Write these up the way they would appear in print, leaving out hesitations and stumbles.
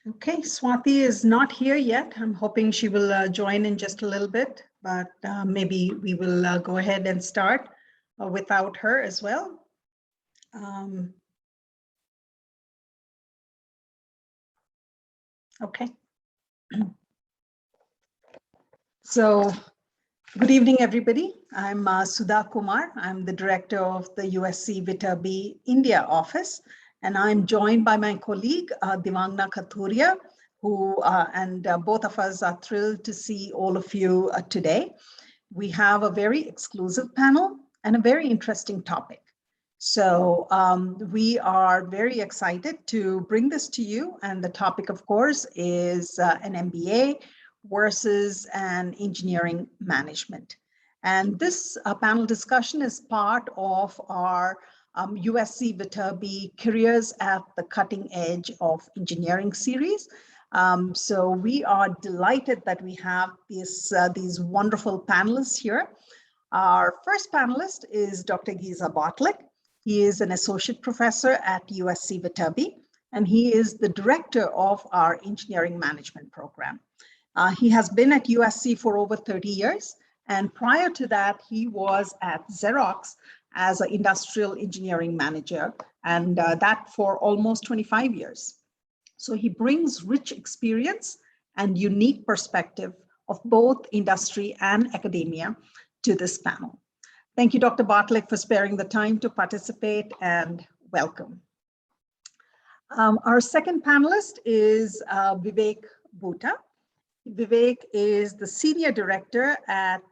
Okay, Swathi is not here yet. I'm hoping she will join in just a little bit, but maybe we will go ahead and start without her as well. Okay. So, good evening, everybody. I'm Sudha Kumar. I'm the director of the USC Viterbi India office, and I'm joined by my colleague, Divangna Kathuria, who, both of us are thrilled to see all of you today. We have a very exclusive panel and a very interesting topic. So we are very excited to bring this to you. And the topic, of course, is an MBA versus an engineering management. And this panel discussion is part of our USC Viterbi Careers at the Cutting Edge of Engineering series. So we are delighted that we have these wonderful panelists here. Our first panelist is Dr. Geza Bottilik. He is an associate professor at USC Viterbi, and he is the director of our engineering management program. He has been at USC for over 30 years, and prior to that, he was at Xerox as an industrial engineering manager, and that for almost 25 years. So he brings rich experience and unique perspective of both industry and academia to this panel. Thank you, Dr. Bottilik, for sparing the time to participate, and welcome. Our second panelist is Vivek Bhuta. Vivek is the senior director at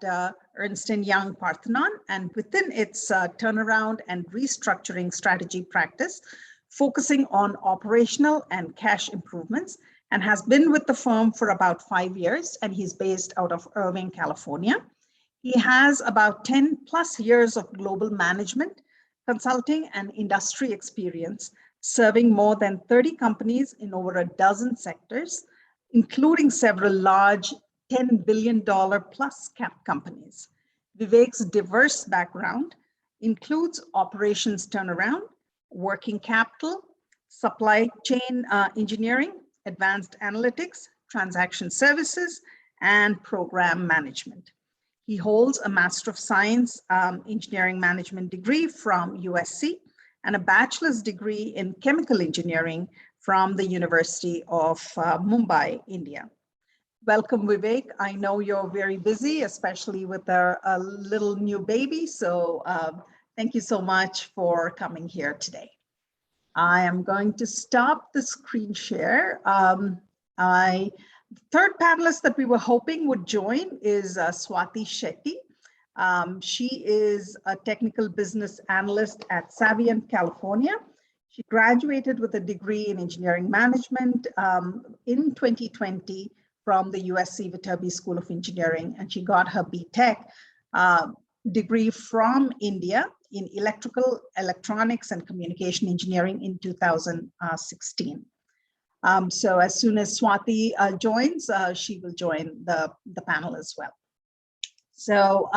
Ernst & Young Parthenon, and within its turnaround and restructuring strategy practice, focusing on operational and cash improvements, and has been with the firm for about 5 years, and he's based out of Irvine, California. He has about 10 plus years of global management, consulting, and industry experience, serving more than 30 companies in over a dozen sectors, including several large $10 billion plus cap companies. Vivek's diverse background includes operations turnaround, working capital, supply chain engineering, advanced analytics, transaction services, and program management. He holds a Master of Science Engineering Management degree from USC and a bachelor's degree in chemical engineering from the University of Mumbai, India. Welcome, Vivek. I know you're very busy, especially with a little new baby. So thank you so much for coming here today. I am going to stop the screen share. The third panelist that we were hoping would join is Swathi Shetty. She is a technical business analyst at Saviynt, California. She graduated with a degree in engineering management in 2020 from the USC Viterbi School of Engineering, and she got her BTech degree from India in electrical, electronics, and communication engineering in 2016. So as soon as Swathi joins, she will join the panel as well. So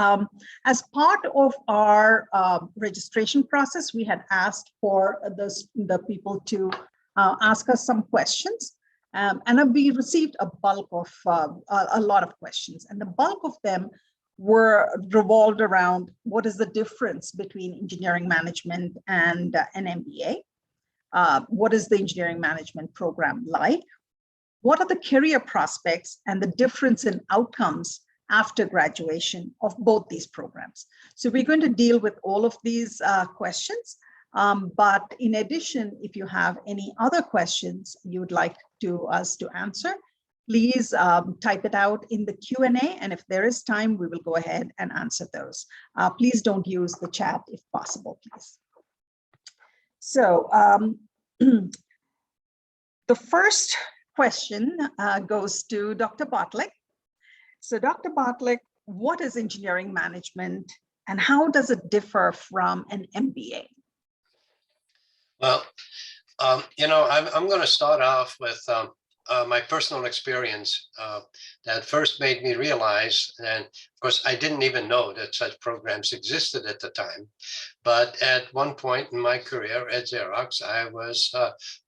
as part of our registration process, we had asked for the people to ask us some questions. And we received a bulk of, a lot of questions. And the bulk of them were revolved around what is the difference between engineering management and an MBA? What is the engineering management program like? What are the career prospects and the difference in outcomes after graduation of both these programs? So we're going to deal with all of these questions. But in addition, if you have any other questions you would like us to answer, please type it out in the Q&A. And if there is time, we will go ahead and answer those. Please don't use the chat if possible, please. So the first question goes to Dr. Bottilik. So Dr. Bottilik, what is engineering management and how does it differ from an MBA? Well, you know, I'm going to start off with my personal experience that first made me realize, and of course, I didn't even know that such programs existed at the time. But at one point in my career at Xerox, I was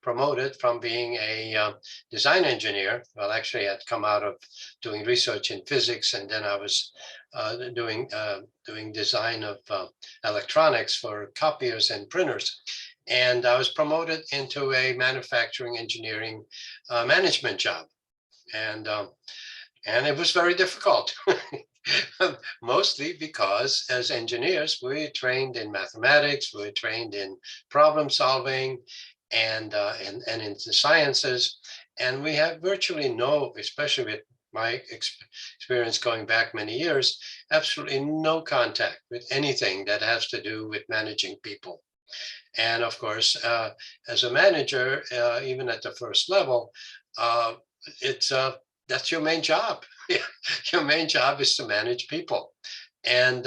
promoted from being a design engineer. Well, actually, I'd come out of doing research in physics, and then I was doing design of electronics for copiers and printers. And I was promoted into a manufacturing engineering management job. And it was very difficult, mostly because as engineers, we're trained in mathematics, we're trained in problem solving and in the sciences. And we have virtually no, especially with my experience going back many years, absolutely no contact with anything that has to do with managing people. And of course, as a manager, even at the first level, it's that's your main job. Your main job is to manage people. And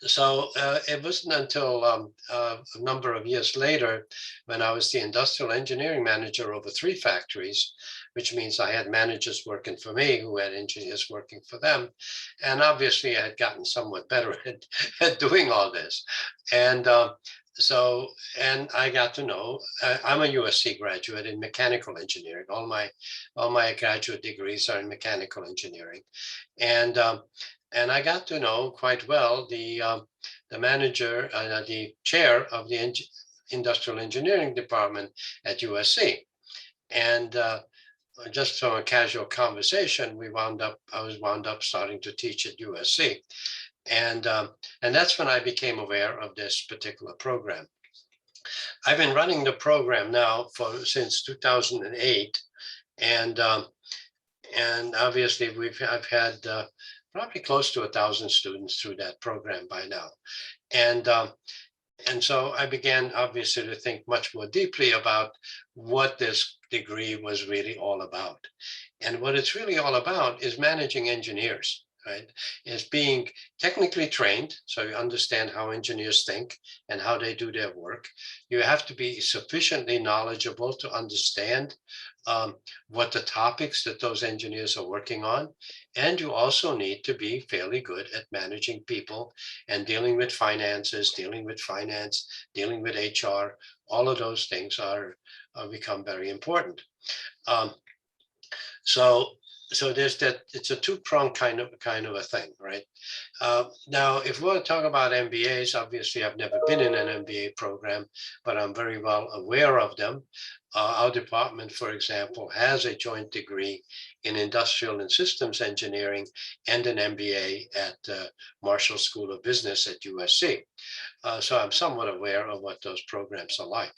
so it wasn't until a number of years later, when I was the industrial engineering manager over 3 factories, which means I had managers working for me who had engineers working for them. And obviously I had gotten somewhat better at doing all this. And and I got to know, I'm a USC graduate in mechanical engineering. All my graduate degrees are in mechanical engineering. And I got to know quite well the manager, the chair of the industrial engineering department at USC. And just from a casual conversation, I was wound up starting to teach at USC. And that's when I became aware of this particular program. I've been running the program now since 2008, and obviously I've had probably close to 1,000 students through that program by now, and so I began obviously to think much more deeply about what this degree was really all about, and what it's really all about is managing engineers. Right, is being technically trained, so you understand how engineers think and how they do their work. You have to be sufficiently knowledgeable to understand what the topics that those engineers are working on. And you also need to be fairly good at managing people and dealing with finances, dealing with finance, dealing with HR. All of those things are become very important. So there's that. It's a two-pronged kind of a thing, right? Now, if we want to talk about MBAs, obviously I've never been in an MBA program, but I'm very well aware of them. Our department, for example, has a joint degree in industrial and systems engineering and an MBA at Marshall School of Business at USC. So I'm somewhat aware of what those programs are like.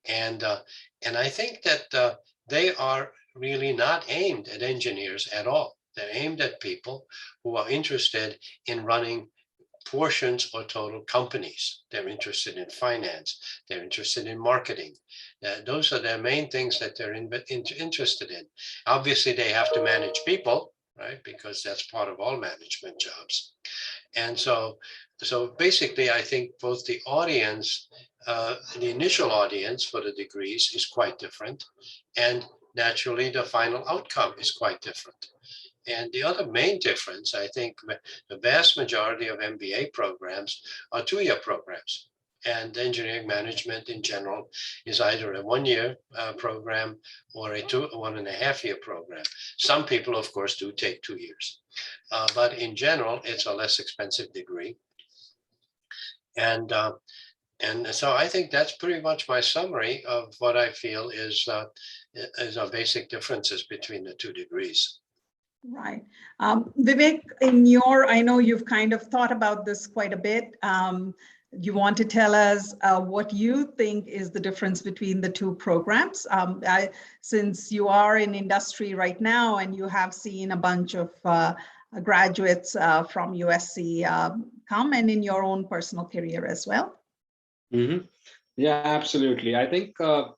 And I think that they are really not aimed at engineers at all. They're aimed at people who are interested in running portions or total companies. They're interested in finance. They're interested in marketing. Those are their main things that they're interested in. Obviously, they have to manage people, right? Because that's part of all management jobs. And so basically, I think both the audience, the initial audience for the degrees is quite different. And naturally, the final outcome is quite different. And the other main difference, I think, the vast majority of MBA programs are 2-year programs. And engineering management in general is either a 1-year program or a 1.5-year program. Some people, of course, do take 2 years. But in general, it's a less expensive degree. And so I think that's pretty much my summary of what I feel is our basic differences between the 2 degrees. Right. Vivek, I know you've kind of thought about this quite a bit. You want to tell us what you think is the difference between the 2 programs? Since you are in industry right now and you have seen a bunch of graduates from USC come and in your own personal career as well. Mm-hmm. Yeah, absolutely. I think the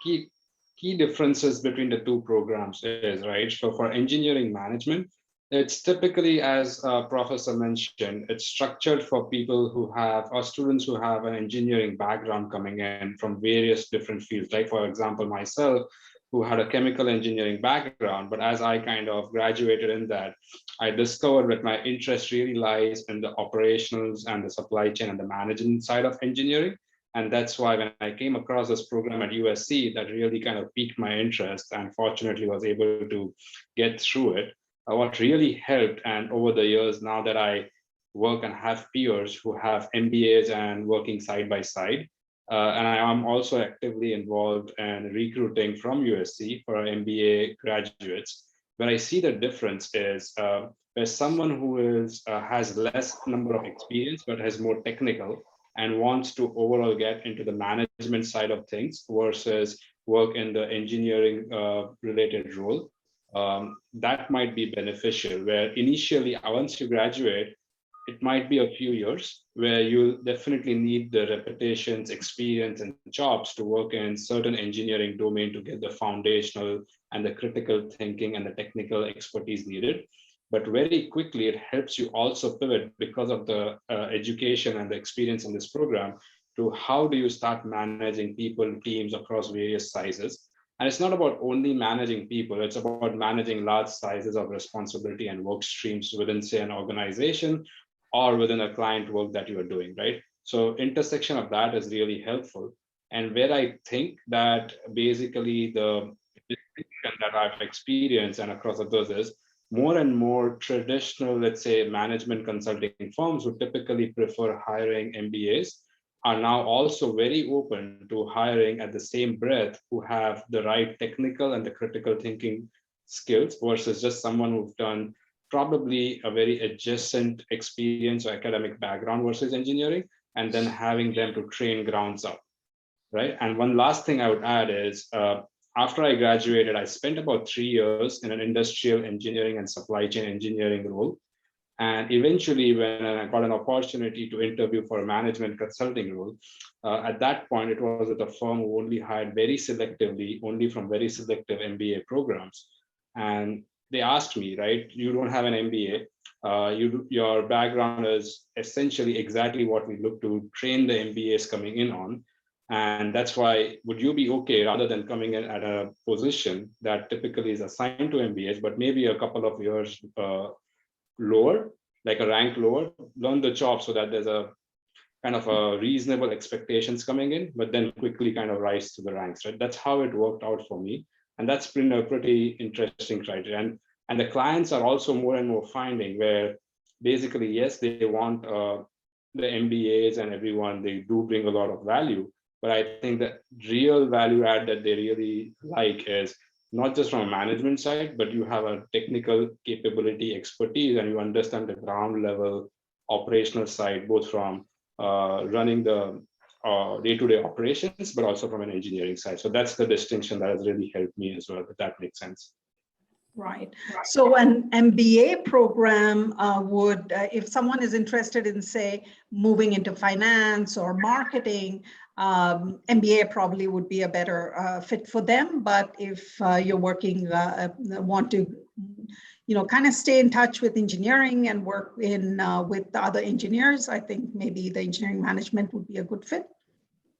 key differences between the 2 programs is, right, so for engineering management, it's typically, as Professor mentioned, it's structured for people who have, or students who have an engineering background coming in from various different fields. Like, for example, myself, who had a chemical engineering background. But as I kind of graduated in that, I discovered that my interest really lies in the operations and the supply chain and the management side of engineering. And that's why when I came across this program at USC, that really kind of piqued my interest, and fortunately was able to get through it. What really helped, and over the years, now that I work and have peers who have MBAs and working side by side, and I am also actively involved in recruiting from USC for MBA graduates. Where I see the difference is there's someone who has less number of experience but has more technical and wants to overall get into the management side of things versus work in the engineering related role. That might be beneficial, where initially once you graduate, it might be a few years where you definitely need the reputations, experience, and jobs to work in certain engineering domain to get the foundational and the critical thinking and the technical expertise needed. But very quickly, it helps you also pivot because of the education and the experience in this program to how do you start managing people, teams across various sizes. And it's not about only managing people, it's about managing large sizes of responsibility and work streams within, say, an organization or within a client work that you are doing, right? So intersection of that is really helpful. And where I think that basically the distinction that I've experienced and across others is more and more traditional, let's say, management consulting firms who typically prefer hiring MBAs are now also very open to hiring at the same breadth who have the right technical and the critical thinking skills versus just someone who've done probably a very adjacent experience or academic background versus engineering, and then having them to train grounds up, right? And one last thing I would add is, after I graduated, I spent about 3 years in an industrial engineering and supply chain engineering role. And eventually, when I got an opportunity to interview for a management consulting role, at that point, it was at a firm who only hired very selectively, only from very selective MBA programs. And they asked me, right, you don't have an MBA, your background is essentially exactly what we look to train the MBAs coming in on. And that's why, would you be okay rather than coming in at a position that typically is assigned to MBAs, but maybe a couple of years lower, like a rank lower, learn the job so that there's a kind of a reasonable expectations coming in, but then quickly kind of rise to the ranks, right? That's how it worked out for me. And that's been a pretty interesting criteria. And the clients are also more and more finding where basically, yes, they want the MBAs and everyone, they do bring a lot of value. But I think the real value add that they really like is not just from a management side, but you have a technical capability, expertise, and you understand the ground level operational side, both from running the day-to-day operations, but also from an engineering side. So that's the distinction that has really helped me as well, if that makes sense. Right. So an MBA program would, if someone is interested in, say, moving into finance or marketing, MBA probably would be a better fit for them. But if you're working, want to, kind of stay in touch with engineering and work in with the other engineers, I think maybe the engineering management would be a good fit.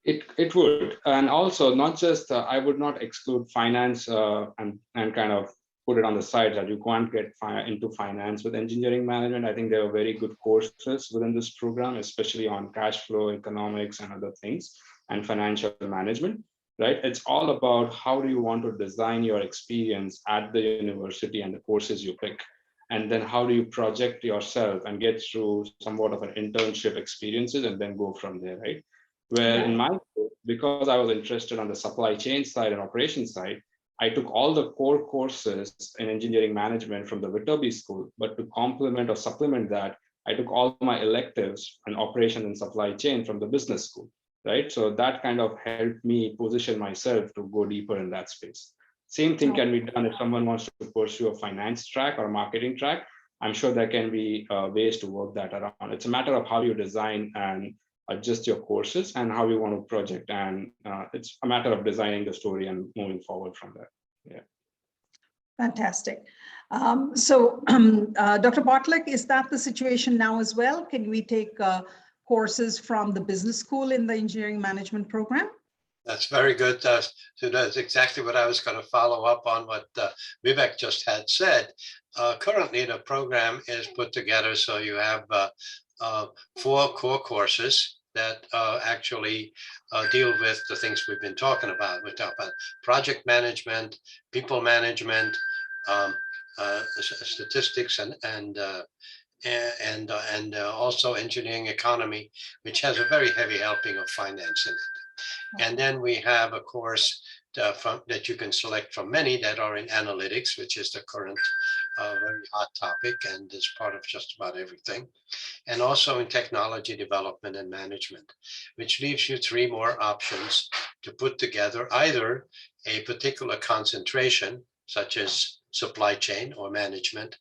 It would, and also not just I would not exclude finance and kind of put it on the side that you can't get into finance with engineering management. I think there are very good courses within this program, especially on cash flow, economics, and other things, and financial management, right? It's all about how do you want to design your experience at the university and the courses you pick. And then how do you project yourself and get through somewhat of an internship experiences and then go from there, right? Where in my case, because I was interested on the supply chain side and operations side, I took all the core courses in engineering management from the Viterbi school, but to complement or supplement that, I took all my electives in operations and supply chain from the business school, right? So that kind of helped me position myself to go deeper in that space. Same thing can be done if someone wants to pursue a finance track or a marketing track. I'm sure there can be ways to work that around. It's a matter of how you design and adjust your courses and how you want to project, and it's a matter of designing the story and moving forward from there. Yeah. Fantastic. Dr. Bottilik, is that the situation now as well? Can we take courses from the business school in the engineering management program? That's very good. So that's exactly what I was going to follow up on what Vivek just had said. Currently, the program is put together so you have 4 core courses that actually deal with the things we've been talking about. We talk about project management, people management, um, statistics, and also engineering economy, which has a very heavy helping of finance in it. And then we have a course that you can select from many that are in analytics, which is the current very hot topic and is part of just about everything. And also in technology development and management, which leaves you 3 more options to put together either a particular concentration, such as supply chain or management,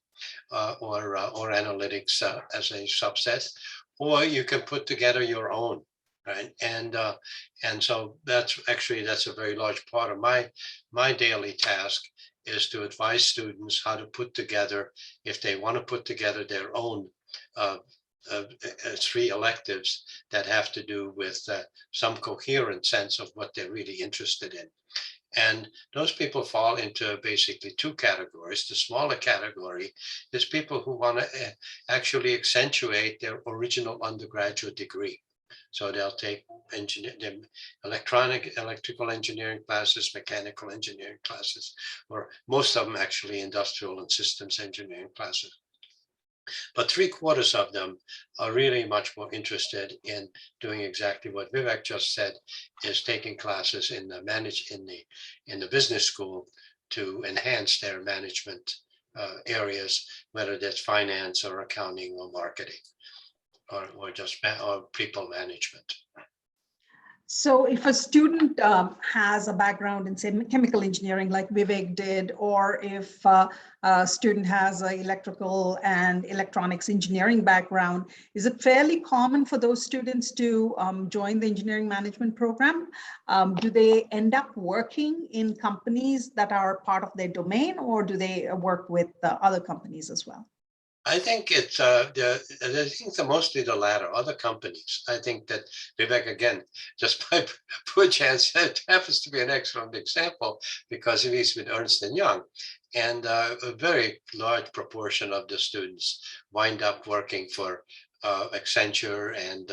or analytics as a subset, or you can put together your own, right? And so that's a very large part of my daily task, is to advise students how to put together, if they want to put together their own 3 electives that have to do with some coherent sense of what they're really interested in. And those people fall into basically 2 categories. The smaller category is people who want to actually accentuate their original undergraduate degree. So they'll take electrical engineering classes, mechanical engineering classes, or most of them actually industrial and systems engineering classes. But 3/4 of them are really much more interested in doing exactly what Vivek just said, is taking classes in the business school to enhance their management areas, whether that's finance or accounting or marketing or people management. So if a student has a background in, say, chemical engineering like Vivek did, or if a student has an electrical and electronics engineering background, is it fairly common for those students to join the engineering management program? Do they end up working in companies that are part of their domain, or do they work with other companies as well? I think it's mostly the latter, other companies. I think that Vivek, again, just by poor chance, happens to be an excellent example because he's with Ernst & Young. And a very large proportion of the students wind up working for Accenture and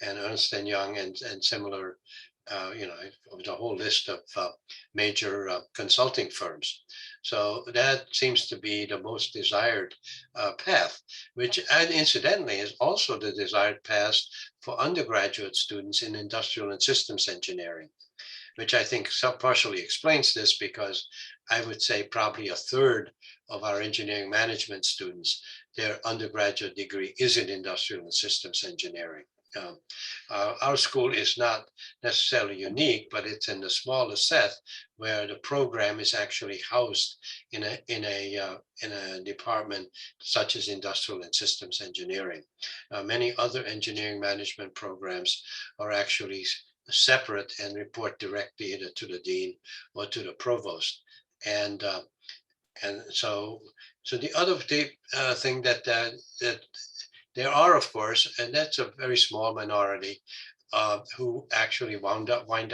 Ernst & Young and similar, the whole list of major consulting firms. So that seems to be the most desired path, which incidentally is also the desired path for undergraduate students in industrial and systems engineering, which I think partially explains this, because I would say probably 1/3 of our engineering management students, their undergraduate degree is in industrial and systems engineering. Our school is not necessarily unique, but it's in the smaller set where the program is actually housed in a department such as industrial and systems engineering. Many other engineering management programs are actually separate and report directly either to the dean or to the provost. And so the other thing that there are, of course, and that's a very small minority, who actually wind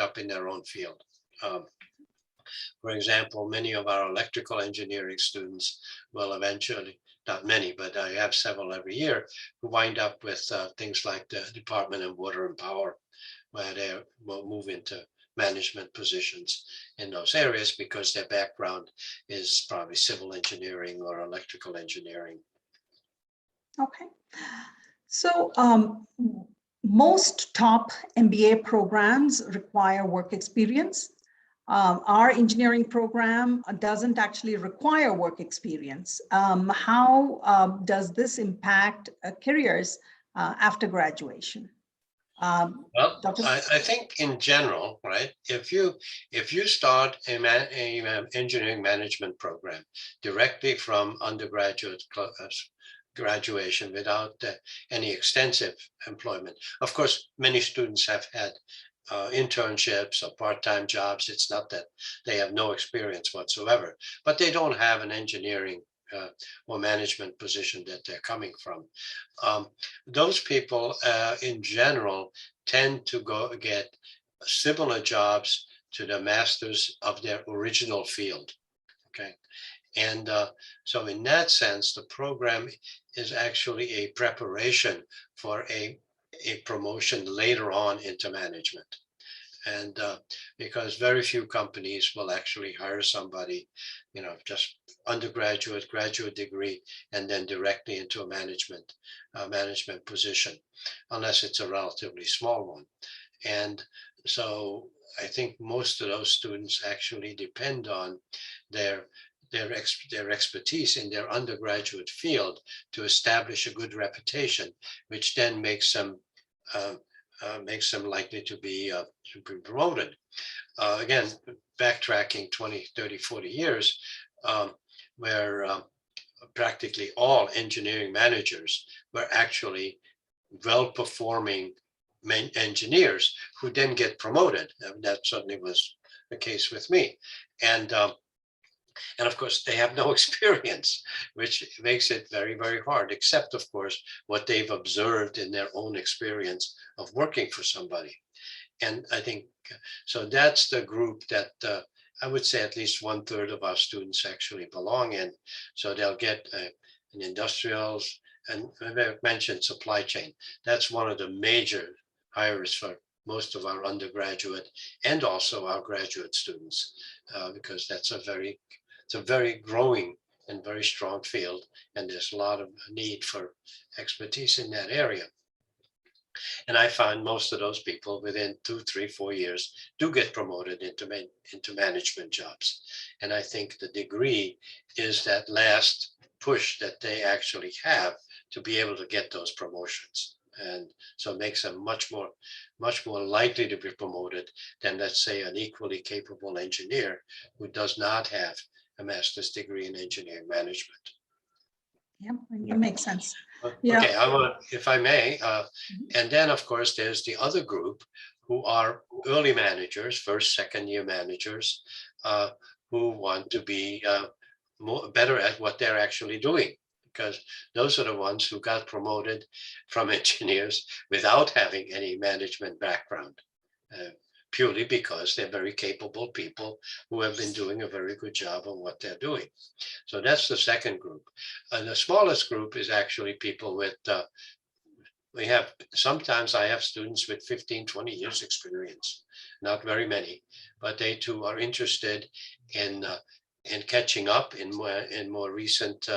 up in their own field. For example, many of our electrical engineering students will eventually, not many, but I have several every year, who wind up with things like the Department of Water and Power, where they will move into management positions in those areas because their background is probably civil engineering or electrical engineering. Okay. So most top MBA programs require work experience. Our engineering program doesn't actually require work experience. How does this impact careers after graduation? Well, I think in general, right, if you start an engineering management program directly from undergraduate graduation without any extensive employment, of course, many students have had internships or part-time jobs. It's not that they have no experience whatsoever, but they don't have an engineering or management position that they're coming from. Those people in general tend to get similar jobs to the masters of their original field. Okay. And so in that sense, the program is actually a preparation for a promotion later on into management. And because very few companies will actually hire somebody, just undergraduate, graduate degree, and then directly into a management position, unless it's a relatively small one. And so I think most of those students actually depend on their expertise in their undergraduate field to establish a good reputation, which then makes them likely to be promoted. Again, backtracking 20, 30, 40 years, where practically all engineering managers were actually well-performing engineers who then get promoted. That certainly was the case with me. And of course, they have no experience, which makes it very, very hard, except, of course, what they've observed in their own experience of working for somebody. And I think, so that's the group that I would say at least 1/3 of our students actually belong in. So they'll get an industrials, and I mentioned supply chain. That's one of the major hires for most of our undergraduate and also our graduate students, because it's a very growing and very strong field, and there's a lot of need for expertise in that area. And I find most of those people within 2, 3, 4 years do get promoted into management jobs. And I think the degree is that last push that they actually have to be able to get those promotions. And so it makes them much more likely to be promoted than, let's say, an equally capable engineer who does not have a master's degree in engineering management. Yeah, that makes sense. Yeah. Okay, I want, if I may, and then of course there's the other group who are early managers, first, second year managers, who want to be better at what they're actually doing, because those are the ones who got promoted from engineers without having any management background. Purely because they're very capable people who have been doing a very good job on what they're doing. So that's the second group. And the smallest group is actually people with, sometimes I have students with 15, 20 years experience, not very many, but they too are interested in catching up in more recent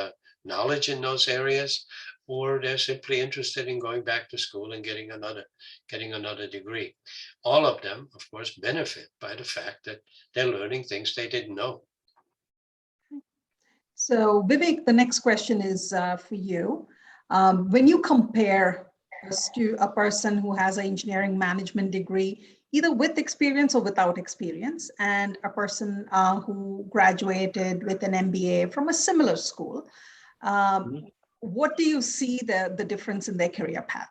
knowledge in those areas, or they're simply interested in going back to school and getting another degree. All of them, of course, benefit by the fact that they're learning things they didn't know. So Vivek, the next question is for you. When you compare a person who has an engineering management degree, either with experience or without experience, and a person who graduated with an MBA from a similar school, what do you see the difference in their career path?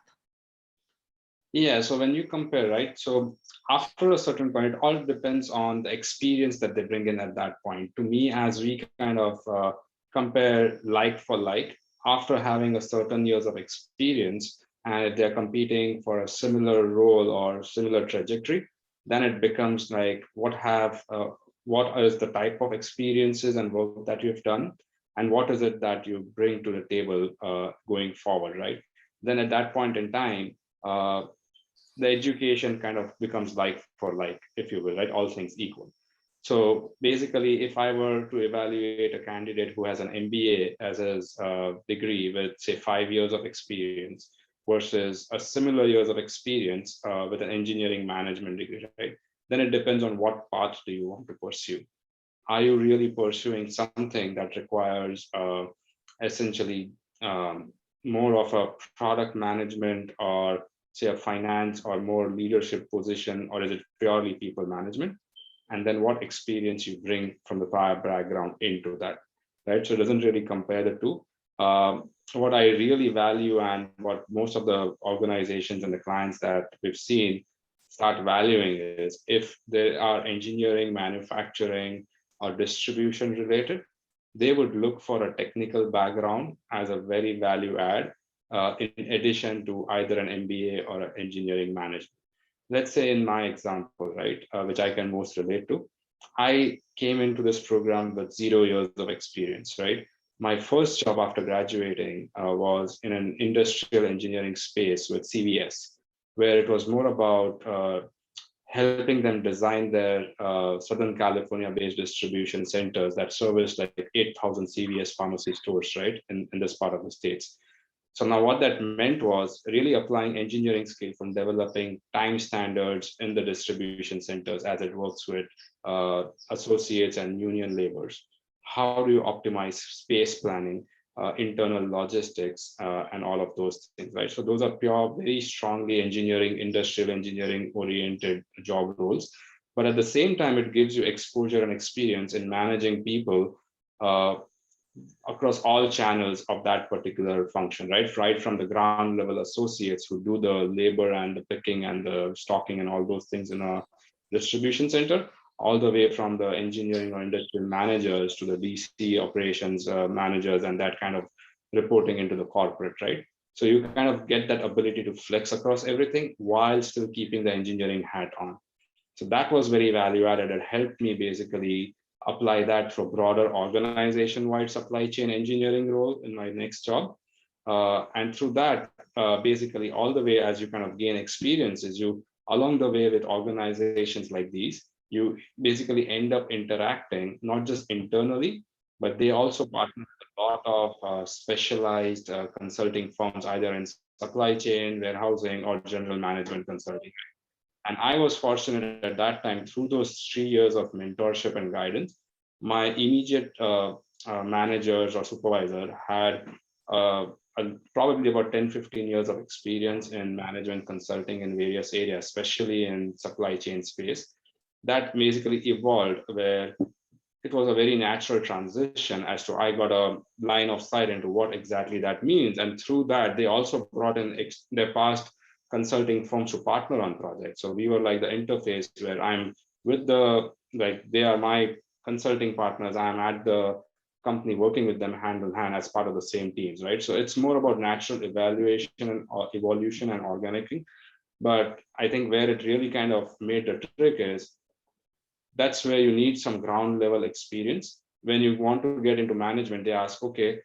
Yeah, so when you compare, right, so after a certain point, it all depends on the experience that they bring in at that point. To me, as we kind of compare like for like, after having a certain years of experience, and if they're competing for a similar role or similar trajectory, then it becomes like what is the type of experiences and work that you've done, and what is it that you bring to the table going forward, right? Then at that point in time, the education kind of becomes like for like, if you will, right? All things equal. So basically, if I were to evaluate a candidate who has an MBA as his degree with, say, 5 years of experience versus a similar years of experience with an engineering management degree, right? Then it depends on what path do you want to pursue. Are you really pursuing something that requires essentially more of a product management, or say a finance or more leadership position, or is it purely people management? And then what experience you bring from the prior background into that, right? So it doesn't really compare the two. What I really value, and what most of the organizations and the clients that we've seen start valuing, is if they are engineering, manufacturing, or distribution related, they would look for a technical background as a very value add, in addition to either an MBA or an engineering management. let's say in my example, right, which I can most relate to, I came into this program with 0 years of experience, right? My first job after graduating was in an industrial engineering space with CVS, where it was more about helping them design their Southern California-based distribution centers that service like 8,000 CVS pharmacy stores, right, in this part of the States. So now what that meant was really applying engineering skill from developing time standards in the distribution centers as it works with associates and union laborers. How do you optimize space planning, internal logistics, and all of those things, right? So those are pure, very strongly engineering, industrial engineering oriented job roles. But at the same time, it gives you exposure and experience in managing people across all channels of that particular function, right? Right from the ground level associates who do the labor and the picking and the stocking and all those things in a distribution center, all the way from the engineering or industrial managers to the DC operations managers and that kind of reporting into the corporate, right? So you kind of get that ability to flex across everything while still keeping the engineering hat on. So that was very value added. It helped me basically apply that for broader organization-wide supply chain engineering role in my next job. And through that, basically all the way as you kind of gain experiences, you along the way with organizations like these, you basically end up interacting not just internally, but they also partner with a lot of specialized consulting firms, either in supply chain, warehousing, or general management consulting. And I was fortunate at that time, through those 3 years of mentorship and guidance, my immediate managers or supervisor had probably about 10, 15 years of experience in management consulting in various areas, especially in supply chain space. That basically evolved where it was a very natural transition as to I got a line of sight into what exactly that means. And through that, they also brought in their past consulting firms to partner on projects. So we were like the interface where I'm with they are my consulting partners. I'm at the company working with them hand in hand as part of the same teams, right? So it's more about natural evaluation and evolution and organically. But I think where it really kind of made the trick is that's where you need some ground level experience. When you want to get into management, they ask, okay,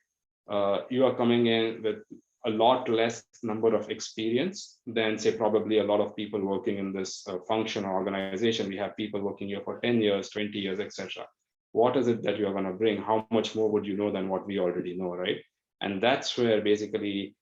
you are coming in with a lot less number of experience than say probably a lot of people working in this function or organization. We have people working here for 10 years, 20 years, etc. What is it that you're going to bring? How much more would you know than what we already know, right? And that's where basically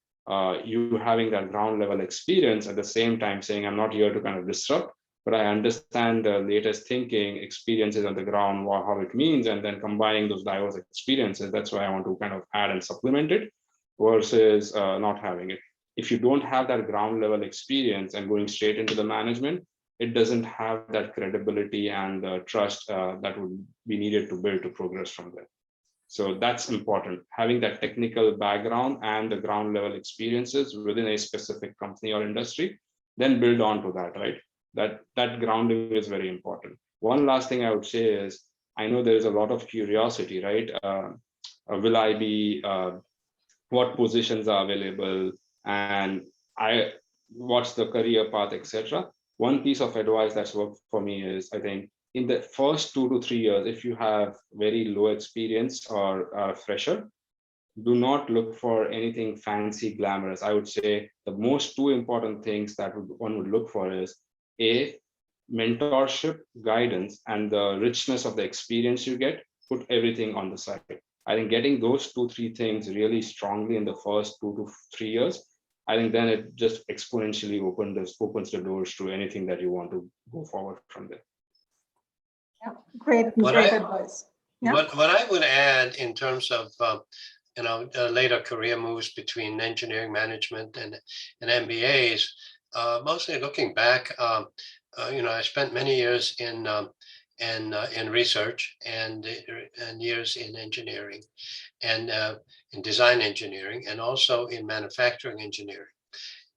you having that ground level experience at the same time saying, I'm not here to kind of disrupt, but I understand the latest thinking, experiences on the ground, how it means, and then combining those diverse experiences. That's why I want to kind of add and supplement it versus not having it. If you don't have that ground level experience and going straight into the management, it doesn't have that credibility and trust that would be needed to build to progress from there. So that's important, having that technical background and the ground level experiences within a specific company or industry, then build on to that, right? That grounding is very important. One last thing I would say is, I know there is a lot of curiosity, right? Will I be, what positions are available, and what's the career path, etc. One piece of advice that's worked for me is, I think in the first 2 to 3 years, if you have very low experience or are a fresher, do not look for anything fancy, glamorous. I would say the most two important things that one would look for is mentorship, guidance, and the richness of the experience you get. Put everything on the side. I think getting those 2-3 things really strongly in the first 2 to 3 years, I think then it just exponentially opens the doors to anything that you want to go forward from there. Yeah, great advice. Yeah. What I would add in terms of later career moves between engineering management and MBAs, mostly looking back, I spent many years in research and years in engineering and in design engineering and also in manufacturing engineering.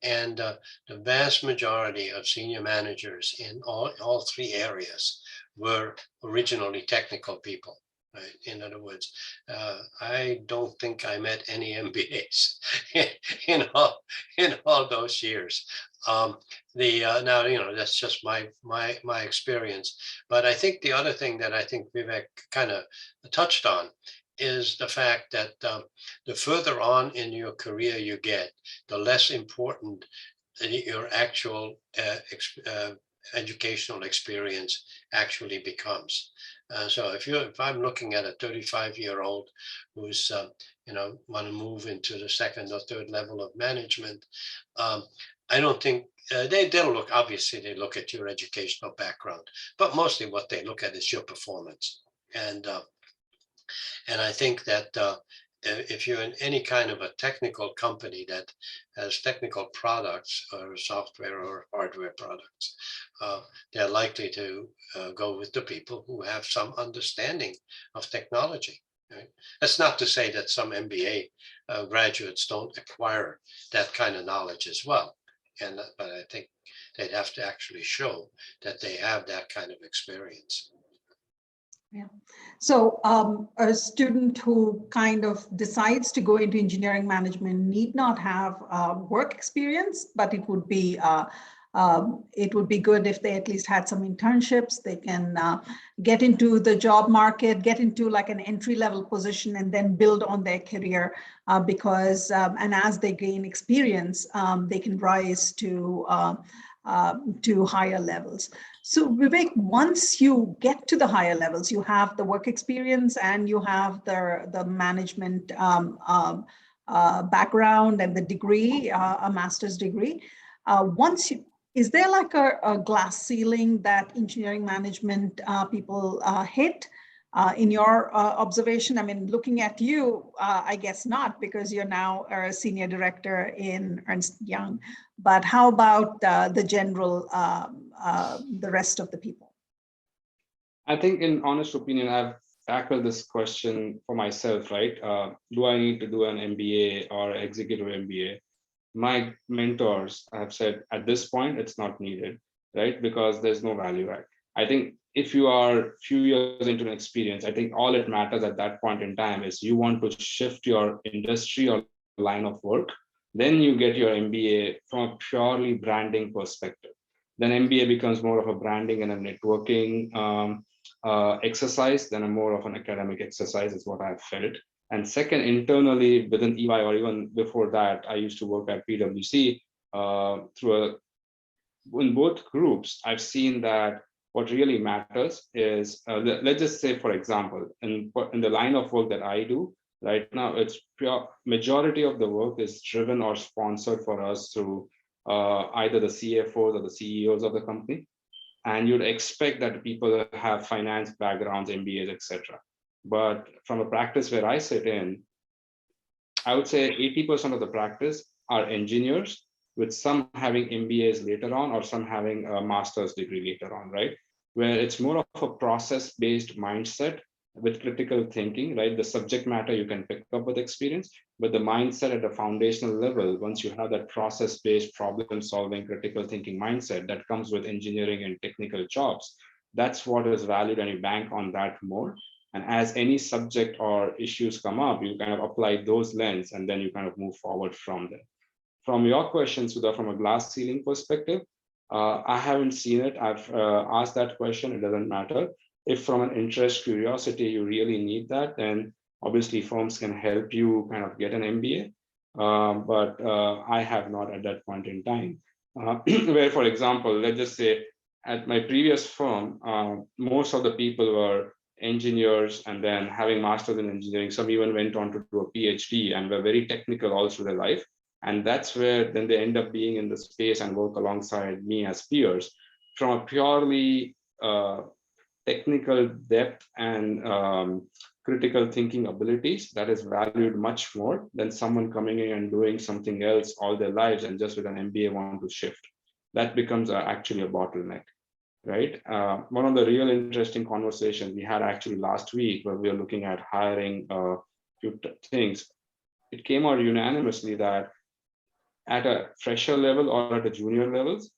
And the vast majority of senior managers in all 3 areas were originally technical people. Right? In other words, I don't think I met any MBAs in all those years. Now, that's just my experience. But I think the other thing that I think Vivek kind of touched on is the fact that the further on in your career you get, the less important your actual educational experience actually becomes. So if I'm looking at a 35-year-old who's want to move into the second or third level of management, I don't think they'll look. Obviously, they look at your educational background, but mostly what they look at is your performance. And I think that if you're in any kind of a technical company that has technical products or software or hardware products, they're likely to go with the people who have some understanding of technology. Right? That's not to say that some MBA graduates don't acquire that kind of knowledge as well. But I think they'd have to actually show that they have that kind of experience. Yeah. So a student who kind of decides to go into engineering management need not have work experience, but it would be good if they at least had some internships. They can get into the job market, get into like an entry-level position, and then build on their career because, and as they gain experience, they can rise to higher levels. So Vivek, once you get to the higher levels, you have the work experience and you have the management background and the degree, a master's degree. Is there like a glass ceiling that engineering management people hit? In your observation, I mean, looking at you, I guess not, because you're now a senior director in Ernst & Young. But how about the general, the rest of the people? I think, in honest opinion, I've tackled this question for myself, right? Do I need to do an MBA or executive MBA? My mentors have said at this point, it's not needed, right? Because there's no value add. I think if you are a few years into an experience, I think all it matters at that point in time is you want to shift your industry or line of work. Then you get your MBA from a purely branding perspective. Then MBA becomes more of a branding and a networking exercise than a more of an academic exercise, is what I've felt. And second, internally within EY, or even before that, I used to work at PwC. In both groups, I've seen that what really matters is, let's just say, for example, in the line of work that I do right now, it's pure majority of the work is driven or sponsored for us through either the CFOs or the CEOs of the company. And you'd expect that people have finance backgrounds, MBAs, etc. But from a practice where I sit in, I would say 80% of the practice are engineers, with some having MBAs later on or some having a master's degree later on, right? Where it's more of a process-based mindset with critical thinking, right? The subject matter you can pick up with experience, but the mindset at the foundational level, once you have that process-based problem-solving, critical thinking mindset that comes with engineering and technical jobs, that's what is valued, and you bank on that more. And as any subject or issues come up, you kind of apply those lens, and then you kind of move forward from there. From your question, Sudha, from a glass ceiling perspective, I haven't seen it. I've asked that question. It doesn't matter. If from an interest, curiosity, you really need that, then obviously firms can help you kind of get an MBA. But I have not at that point in time. Where, for example, let's just say at my previous firm, most of the people were engineers and then having masters in engineering. Some even went on to do a PhD and were very technical all through their life. And that's where then they end up being in the space and work alongside me as peers. From a purely technical depth and critical thinking abilities, that is valued much more than someone coming in and doing something else all their lives and just with an MBA want to shift. That becomes actually a bottleneck, right? One of the real interesting conversations we had actually last week, where we were looking at hiring a few things, it came out unanimously that at a fresher level or at a junior levels,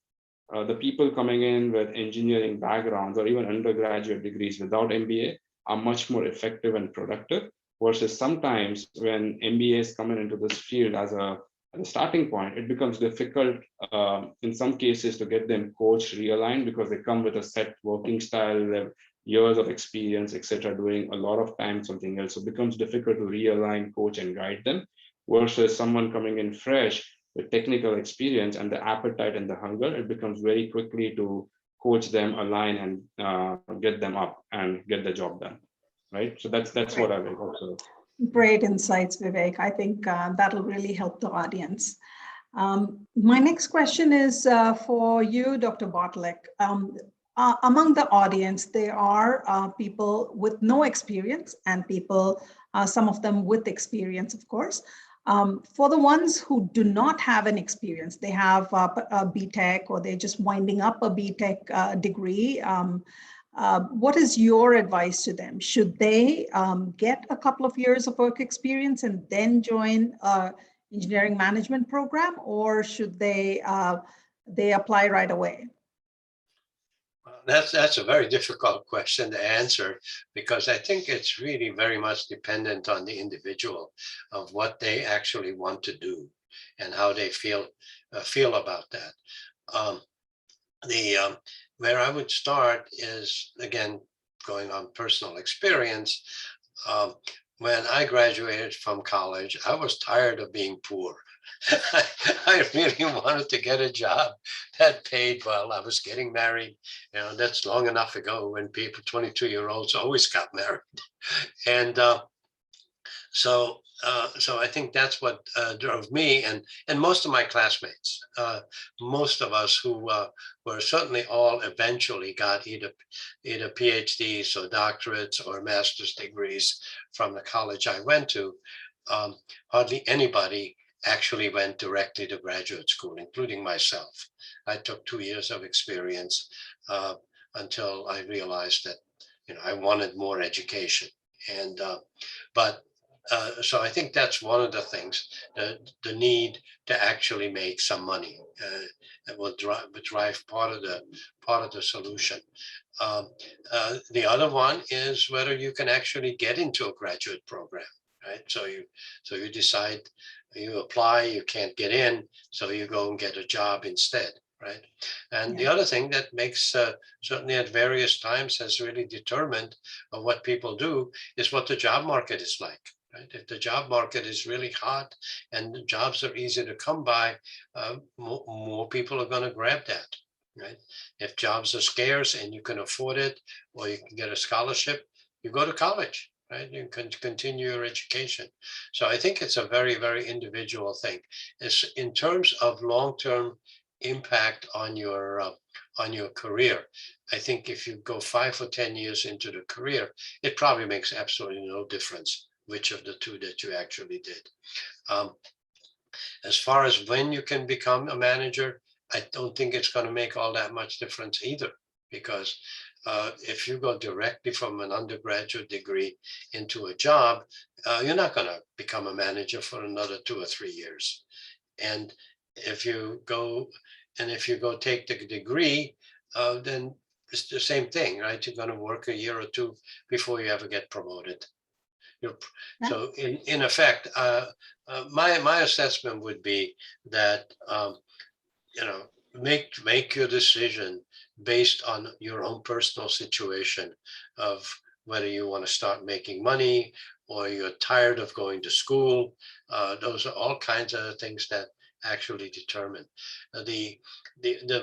the people coming in with engineering backgrounds or even undergraduate degrees without MBA are much more effective and productive, versus sometimes when MBAs come into this field as a starting point, it becomes difficult in some cases to get them coached, realigned, because they come with a set working style, they have years of experience, etc., doing a lot of time something else. So it becomes difficult to realign, coach, and guide them, versus someone coming in fresh with technical experience and the appetite and the hunger. It becomes very quickly to coach them, align, and get them up and get the job done. Right. So that's what I will also. Great insights, Vivek. I think that'll really help the audience. My next question is for you, Dr. Bottilik. Among the audience, there are people with no experience and people, some of them with experience, of course. For the ones who do not have an experience, they have a BTech or they're just winding up a BTech degree. What is your advice to them? Should they get a couple of years of work experience and then join an engineering management program, or should they apply right away? That's a very difficult question to answer, because I think it's really very much dependent on the individual of what they actually want to do and how they feel about that. Where I would start is, again, going on personal experience. When I graduated from college, I was tired of being poor. I really wanted to get a job that paid well. I was getting married. You know, that's long enough ago when people, 22-year-olds, always got married. And so I think that's what drove me and most of my classmates. Most of us who were certainly all eventually got either PhDs or doctorates or master's degrees from the college I went to. Hardly anybody actually went directly to graduate school, including myself. I took 2 years of experience until I realized that, you know, I wanted more education. And so I think that's one of the things, the need to actually make some money that will drive part of the solution. The other one is whether you can actually get into a graduate program, right? So you decide, you apply, you can't get in, so you go and get a job instead, right? And the other thing that makes certainly at various times has really determined what people do is what the job market is like. Right? If the job market is really hot and the jobs are easy to come by, more people are going to grab that. Right? If jobs are scarce and you can afford it, or you can get a scholarship, you go to college. Right? You can continue your education. So I think it's a very, very individual thing. It's in terms of long-term impact on your career. I think if you go 5 or 10 years into the career, it probably makes absolutely no difference which of the two that you actually did. As far as when you can become a manager, I don't think it's going to make all that much difference either, because if you go directly from an undergraduate degree into a job, you're not going to become a manager for another 2 or 3 years. And if you go take the degree, then it's the same thing, right? You're going to work a year or two before you ever get promoted. So in effect, my assessment would be that make your decision based on your own personal situation of whether you want to start making money or you're tired of going to school. Those are all kinds of things that actually determine. The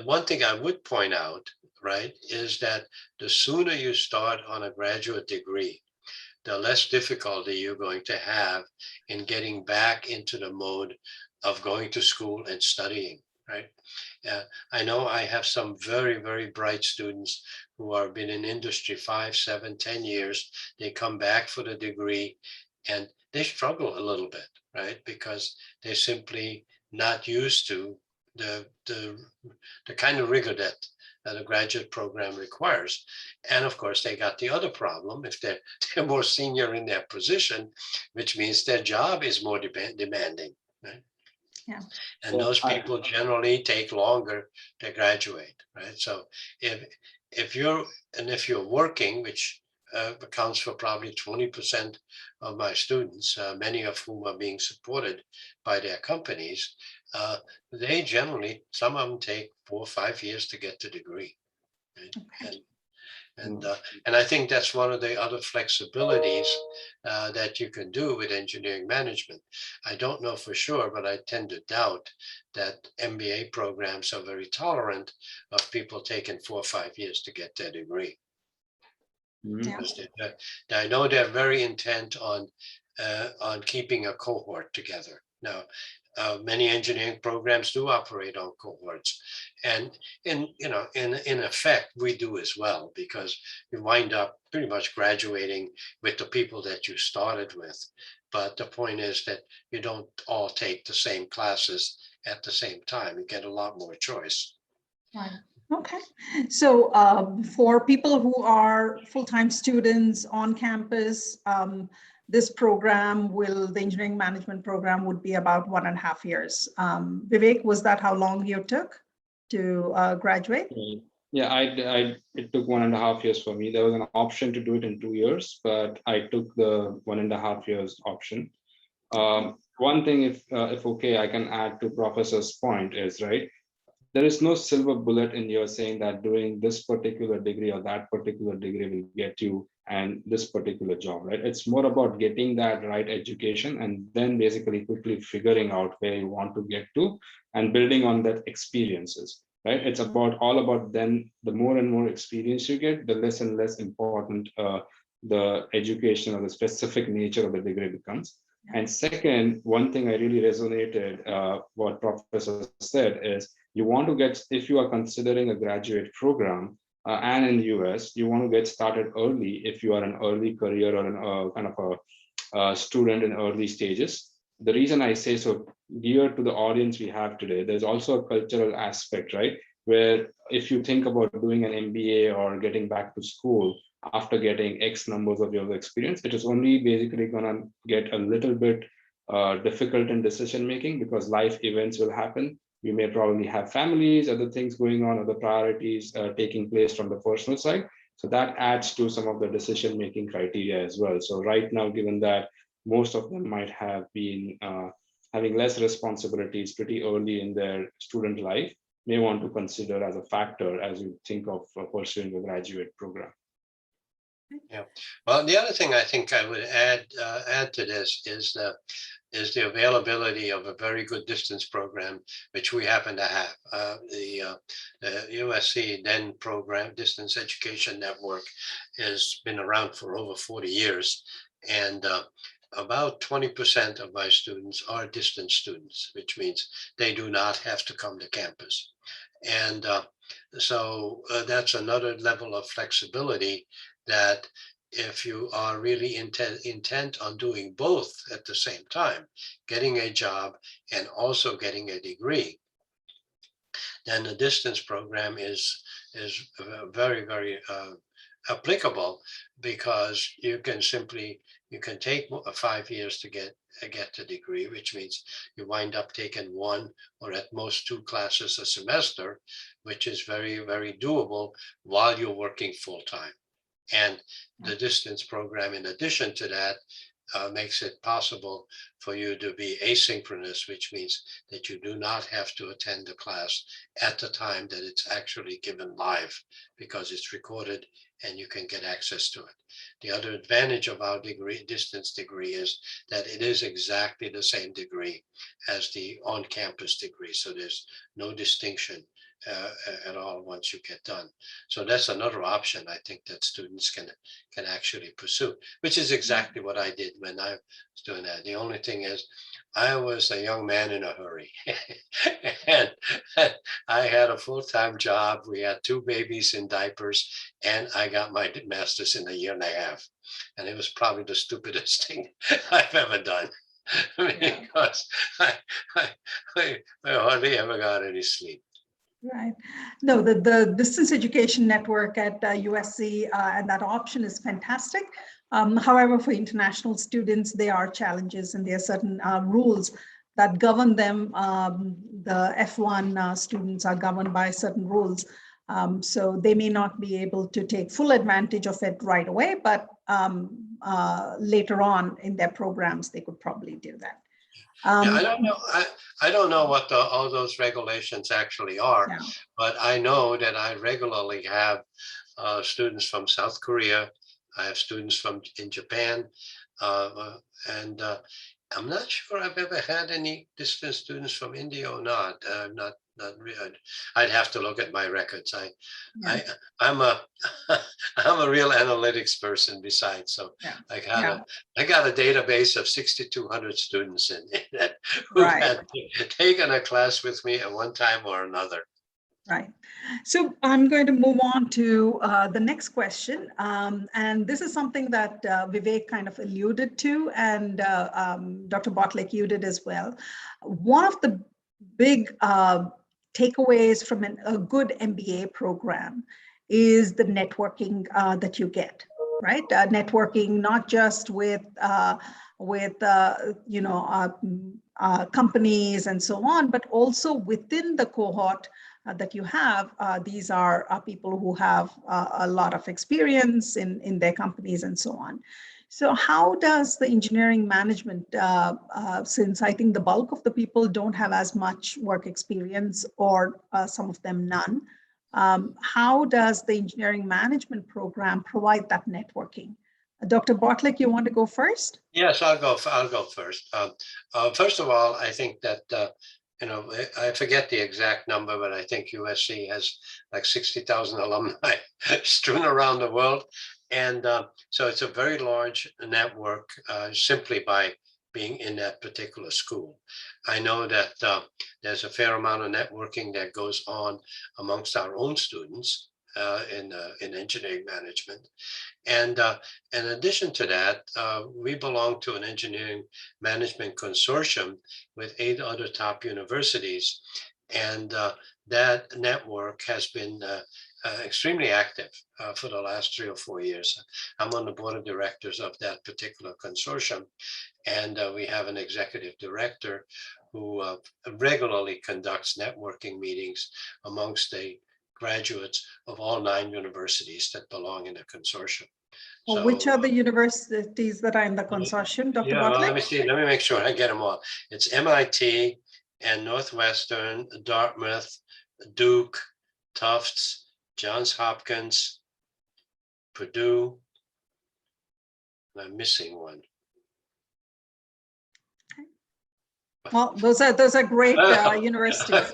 one thing I would point out, right, is that the sooner you start on a graduate degree, the less difficulty you're going to have in getting back into the mode of going to school and studying, right? I know I have some very, very bright students who have been in industry 5, 7, 10 years. They come back for the degree and they struggle a little bit, right? Because they're simply not used to the kind of rigor that a graduate program requires. And of course, they got the other problem. If they're more senior in their position, which means their job is more demanding, right? Yeah. And those people generally take longer to graduate, right? So if you're working, which accounts for probably 20% of my students, many of whom are being supported by their companies. They generally, some of them take 4 or 5 years to get the degree. Right? Okay. And I think that's one of the other flexibilities that you can do with engineering management. I don't know for sure, but I tend to doubt that MBA programs are very tolerant of people taking 4 or 5 years to get their degree. Yeah. I know they're very intent on keeping a cohort together. Now, many engineering programs do operate on cohorts, and in effect, we do as well, because you wind up pretty much graduating with the people that you started with. But the point is that you don't all take the same classes at the same time. You get a lot more choice. Right. Okay. So for people who are full-time students on campus, this program the engineering management program would be about 1.5 years. Vivek, was that how long you took to graduate? Yeah, it took 1.5 years for me. There was an option to do it in 2 years, but I took the 1.5 years option. One thing, if okay, I can add to Professor's point is, right, there is no silver bullet in your saying that doing this particular degree or that particular degree will get you and this particular job, right? It's more about getting that right education and then basically quickly figuring out where you want to get to and building on that experiences, right? It's all about then the more and more experience you get, the less and less important the education or the specific nature of the degree becomes. And second, one thing I really resonated what Professor said is, you want to get, if you are considering a graduate program and in the US, you want to get started early if you are an early career or an kind of a student in early stages. The reason I say so, geared to the audience we have today, there's also a cultural aspect, right? Where if you think about doing an MBA or getting back to school after getting X numbers of years of experience, it is only basically going to get a little bit difficult in decision making because life events will happen. You may probably have families, other things going on, other priorities taking place from the personal side. So that adds to some of the decision-making criteria as well. So right now, given that most of them might have been having less responsibilities pretty early in their student life, may want to consider as a factor as you think of pursuing a graduate program. Yeah. Well, the other thing I think I would add to this is the availability of a very good distance program, which we happen to have. The USC then program, Distance Education Network, has been around for over 40 years. And about 20% of my students are distance students, which means they do not have to come to campus. And so that's another level of flexibility that if you are really intent on doing both at the same time, getting a job and also getting a degree, then the distance program is very, very applicable, because you can take 5 years to get the degree, which means you wind up taking 1 or at most 2 classes a semester, which is very, very doable while you're working full time. And the distance program, in addition to that, makes it possible for you to be asynchronous, which means that you do not have to attend the class at the time that it's actually given live, because it's recorded and you can get access to it. The other advantage of our distance degree is that it is exactly the same degree as the on-campus degree. So there's no distinction at all once you get done. So that's another option I think that students can actually pursue, which is exactly what I did when I was doing that. The only thing is, I was a young man in a hurry, and I had a full-time job. We had 2 babies in diapers, and I got my master's in 1.5 years. And it was probably the stupidest thing I've ever done, because I hardly ever got any sleep. Right. No, the distance education network at USC and that option is fantastic. However, for international students, there are challenges and there are certain rules that govern them. The F1 students are governed by certain rules. So they may not be able to take full advantage of it right away, but later on in their programs, they could probably do that. Yeah, I don't know. I don't know what all those regulations actually are, Yeah. but I know that I regularly have students from South Korea. I have students from in Japan, and I'm not sure I've ever had any distance students from India or not. Not really. I'd have to look at my records. I'm a I'm a real analytics person besides, so Yeah. I got a database of 6,200 students in it who Right. had taken a class with me at one time or another. Right. So I'm going to move on to the next question. And this is something that Vivek kind of alluded to, and Dr. Bottilik, you did as well. One of the big takeaways from a good MBA program is the networking that you get, right? Networking not just with companies and so on, but also within the cohort that you have. These are people who have a lot of experience in their companies and so on. So how does the engineering management, since I think the bulk of the people don't have as much work experience, or some of them none, how does the engineering management program provide that networking? Dr. Bottilik, you want to go first? Yes, I'll go first. First of all, I think that I forget the exact number, but I think USC has like 60,000 alumni strewn around the world. And so it's a very large network simply by being in that particular school. I know that there's a fair amount of networking that goes on amongst our own students in engineering management. And in addition to that, we belong to an engineering management consortium with 8 other top universities. And that network has been extremely active for the last 3 or 4 years. I'm on the board of directors of that particular consortium. And we have an executive director who regularly conducts networking meetings amongst the graduates of all 9 universities that belong in the consortium. So, which are the universities that are in the consortium, Dr. Yeah, Bottilik? well, let me see. Let me make sure I get them all. It's MIT and Northwestern, Dartmouth, Duke, Tufts, Johns Hopkins, Purdue. And I'm missing one. Well, those are great universities.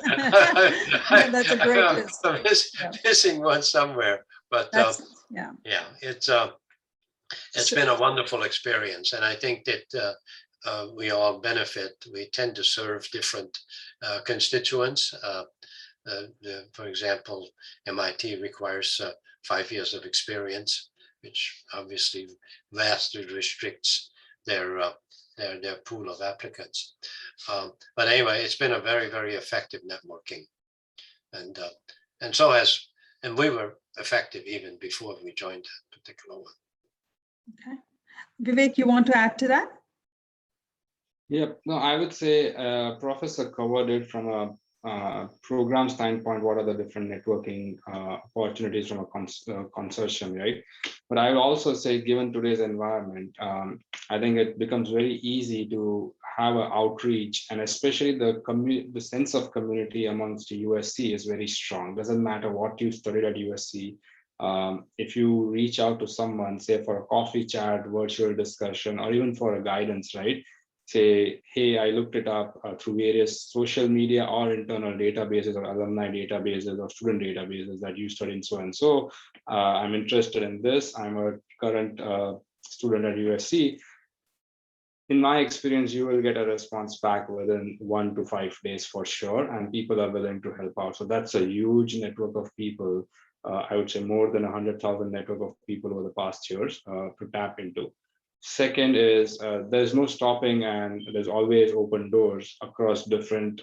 That's a great list. I'm missing one somewhere, but yeah, it's been a wonderful experience, and I think that we all benefit. We tend to serve different constituents. For example, MIT requires 5 years of experience, which obviously vastly restricts their pool of applicants. But anyway, it's been a very, very effective networking, and we were effective even before we joined that particular one. Okay, Vivek, you want to add to that? Yep. No, I would say Professor covered it from a program standpoint. What are the different networking opportunities from a consortium, right? But I would also say, given today's environment, I think it becomes very easy to have an outreach, and especially the sense of community amongst the USC is very strong. Doesn't matter what you studied at USC. If you reach out to someone, say for a coffee chat, virtual discussion, or even for a guidance, right? Say, hey, I looked it up through various social media or internal databases or alumni databases or student databases that you studied so and so. I'm interested in this. I'm a current student at USC. In my experience, you will get a response back within 1 to 5 days for sure, and people are willing to help out. So that's a huge network of people. I would say more than 100,000 network of people over the past years to tap into. Second is there's no stopping, and there's always open doors across different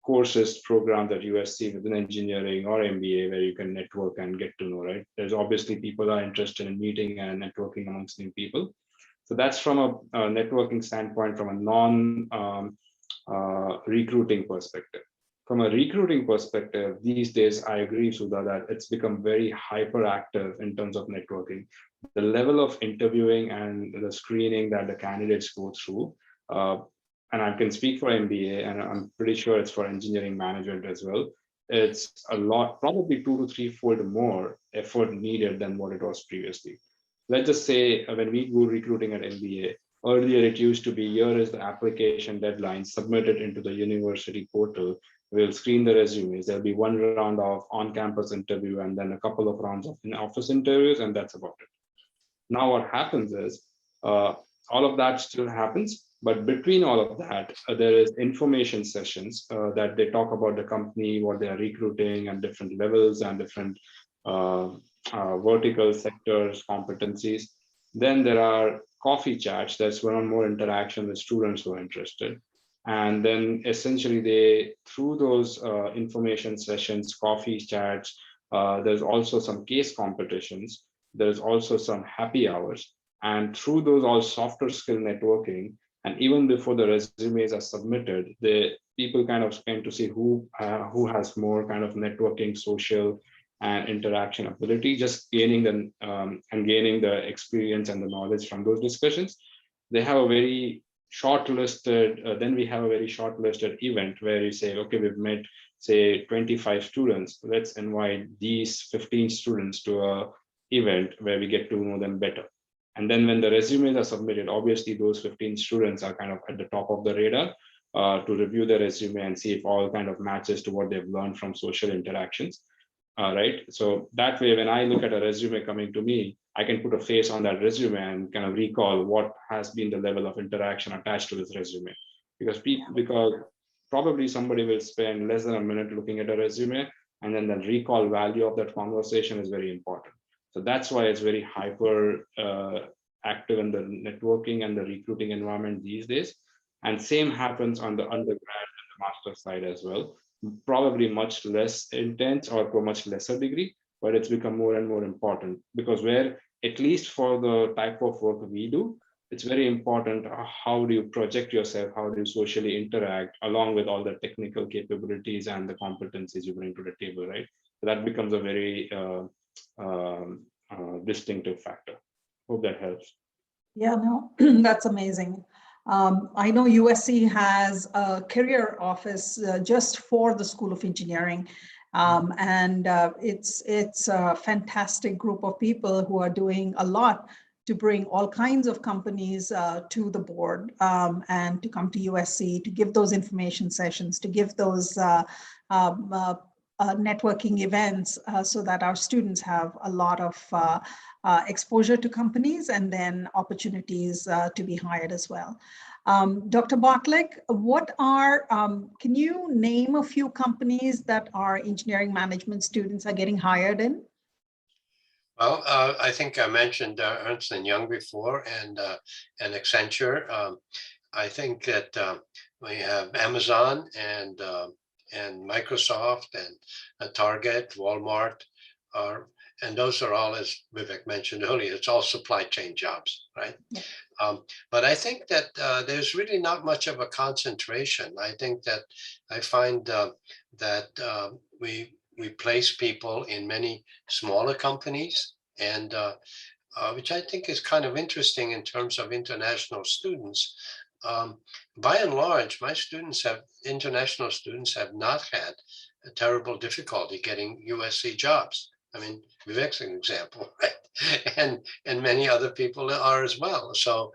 courses, programs at USC within engineering or MBA, where you can network and get to know, right? There's obviously people are interested in meeting and networking amongst new people. So that's from a networking standpoint, from a non-recruiting perspective. From a recruiting perspective, these days, I agree, Sudha, that it's become very hyperactive in terms of networking. The level of interviewing and the screening that the candidates go through, and I can speak for MBA, and I'm pretty sure it's for engineering management as well. It's a lot, probably 2 to 3-fold more effort needed than what it was previously. Let's just say when we go recruiting at MBA, earlier it used to be, here is the application deadline, submit it into the university portal. We'll screen the resumes. There'll be one round of on-campus interview and then a couple of rounds of in-office interviews, and that's about it. Now what happens is all of that still happens, but between all of that, there is information sessions that they talk about the company, what they are recruiting, and different levels and different vertical sectors, competencies. Then there are coffee chats. That's one more interaction with students who are interested. And then essentially they, through those information sessions, coffee chats, there's also some case competitions. There's also some happy hours. And through those all softer skill networking, and even before the resumes are submitted, the people kind of came to see who has more kind of networking, social, and interaction ability, just gaining the and gaining the experience and the knowledge from those discussions. They have a very shortlisted, then we have a very shortlisted event where you say, okay, we've met, say, 25 students. Let's invite these 15 students to a event where we get to know them better. And then when the resumes are submitted, obviously those 15 students are kind of at the top of the radar to review the resume and see if all kind of matches to what they've learned from social interactions. Right. So that way, when I look at a resume coming to me, I can put a face on that resume and kind of recall what has been the level of interaction attached to this resume. Because probably somebody will spend less than a minute looking at a resume, and then the recall value of that conversation is very important. So that's why it's very hyper active in the networking and the recruiting environment these days. And same happens on the undergrad and the master side as well. Probably much less intense or to a much lesser degree, but it's become more and more important because where, at least for the type of work we do, it's very important how do you project yourself, how do you socially interact along with all the technical capabilities and the competencies you bring to the table, right? So that becomes a very distinctive factor. Hope that helps. Yeah, no, that's amazing. I know USC has a career office just for the School of Engineering. And it's a fantastic group of people who are doing a lot to bring all kinds of companies to the board and to come to USC, to give those information sessions, to give those networking events so that our students have a lot of exposure to companies and then opportunities to be hired as well. Dr. Bottilik, can you name a few companies that our engineering management students are getting hired in? Well, I think I mentioned Ernst & Young before and Accenture. I think that we have Amazon and Microsoft and Target, Walmart, and those are all, as Vivek mentioned earlier, it's all supply chain jobs, right? Yeah. But I think that there's really not much of a concentration. I think that I find that we place people in many smaller companies, and which I think is kind of interesting in terms of international students. By and large, my international students have not had a terrible difficulty getting USC jobs. I mean, Vivek's an example, right? And many other people are as well. So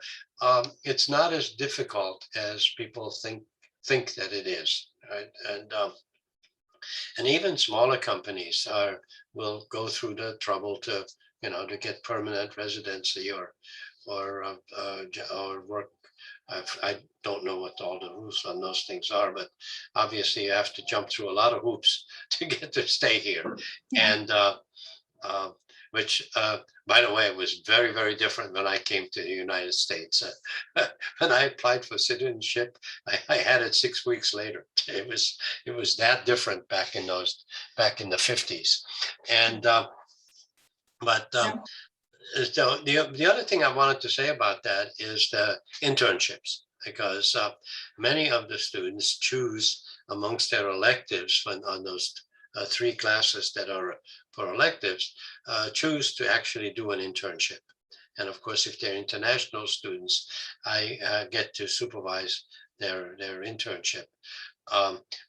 it's not as difficult as people think that it is, right? And even smaller companies will go through the trouble to get permanent residency or work. I don't know what all the rules on those things are, but obviously you have to jump through a lot of hoops to get to stay here. And which, by the way, was very, very different when I came to the United States. When I applied for citizenship, I had it 6 weeks later. It was that different back in the 50s. And so the other thing I wanted to say about that is the internships. because many of the students choose amongst their electives on those 3 classes that are for electives, choose to actually do an internship. And of course, if they're international students, I get to supervise their internship.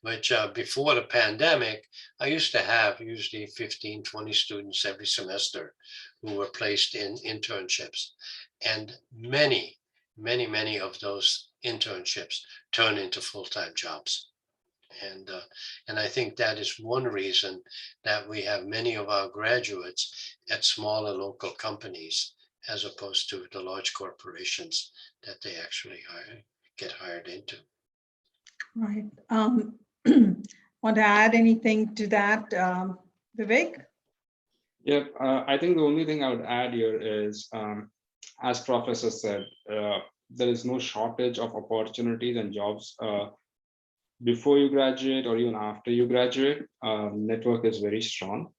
Which before the pandemic, I used to have usually 15, 20 students every semester who were placed in internships. And many of those internships turn into full-time jobs. And I think that is one reason that we have many of our graduates at smaller local companies, as opposed to the large corporations that they actually get hired into. Right. Want to add anything to that, Vivek? Yep. I think the only thing I would add here is, as Professor said, there is no shortage of opportunities and jobs before you graduate or even after you graduate. Network is very strong.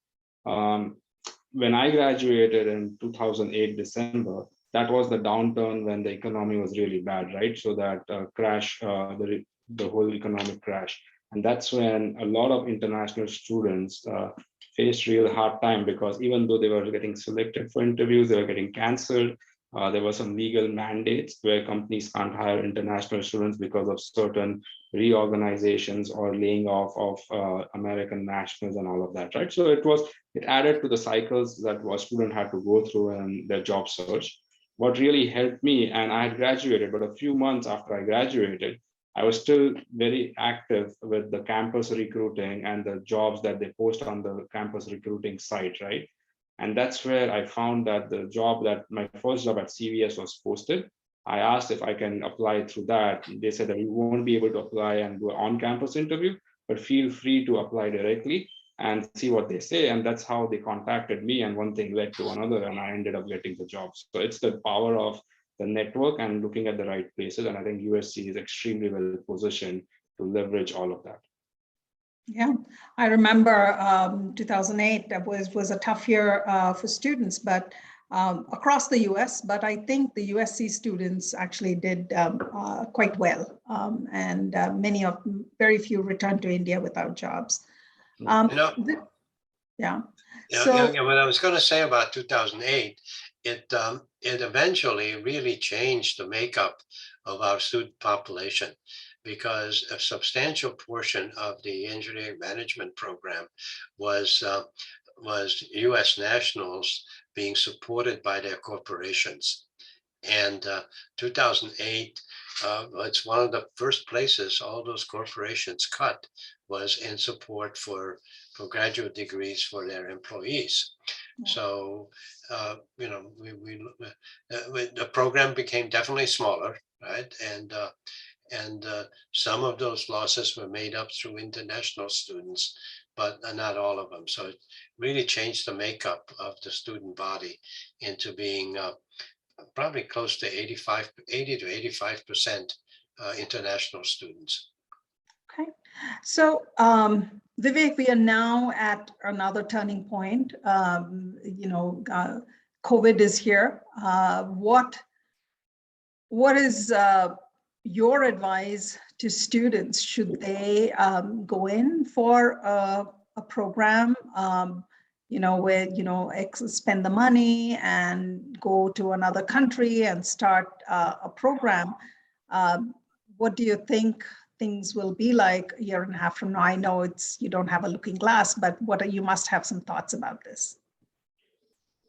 When I graduated in 2008 December, that was the downturn when the economy was really bad, right? So that crash, the whole economic crash. And that's when a lot of international students faced real hard time, because even though they were getting selected for interviews, they were getting canceled. There were some legal mandates where companies can't hire international students because of certain reorganizations or laying off of American nationals and all of that, right? So it added to the cycles that a student had to go through in their job search. What really helped me, and I had graduated, but a few months after I graduated, I was still very active with the campus recruiting and the jobs that they post on the campus recruiting site, right? And that's where I found that my first job at CVS was posted. I asked if I can apply through that. They said that you won't be able to apply and do an on-campus interview, but feel free to apply directly and see what they say. And that's how they contacted me. And one thing led to another, and I ended up getting the job. So it's the power of the network and looking at the right places. And I think USC is extremely well positioned to leverage all of that. Yeah, I remember 2008 was a tough year for students, but across the US, but I think the USC students actually did quite well. And very few returned to India without jobs. Yeah. What I was going to say about 2008, it eventually really changed the makeup of our student population, because a substantial portion of the engineering management program was U.S. nationals being supported by their corporations. And 2008, it's one of the first places all those corporations cut was in support for graduate degrees for their employees. Yeah. So, the program became definitely smaller, right? And some of those losses were made up through international students, but not all of them. So it really changed the makeup of the student body into being probably close to 80 to 85% international students. Okay, so Vivek, we are now at another turning point. COVID is here. What is your advice to students? Should they go in for a program, where, spend the money and go to another country and start a program? What do you think things will be like a year and a half from now? I know you don't have a looking glass, but you must have some thoughts about this.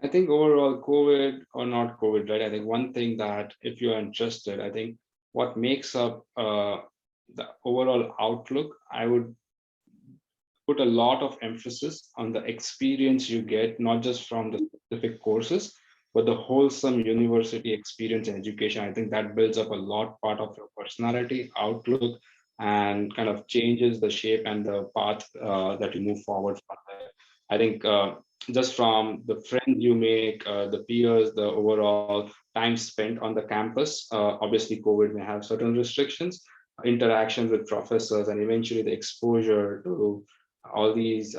I think overall, COVID or not COVID, right? I think one thing that if you're interested, I think what makes up the overall outlook, I would put a lot of emphasis on the experience you get, not just from the specific courses, but the wholesome university experience and education. I think that builds up a lot part of your personality, outlook, and kind of changes the shape and the path that you move forward from there. I think just from the friends you make, the peers, the overall time spent on the campus, obviously COVID may have certain restrictions, interactions with professors, and eventually the exposure to all these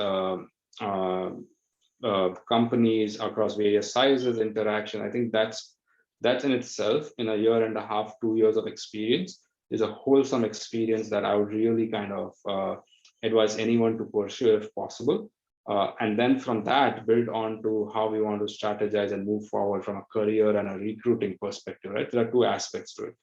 companies across various sizes, interaction. I think that's That in itself, in a year and a half, 2 years of experience, is a wholesome experience that I would really kind of advise anyone to pursue if possible. And then from that, build on to how we want to strategize and move forward from a career and a recruiting perspective, right? There are two aspects to it.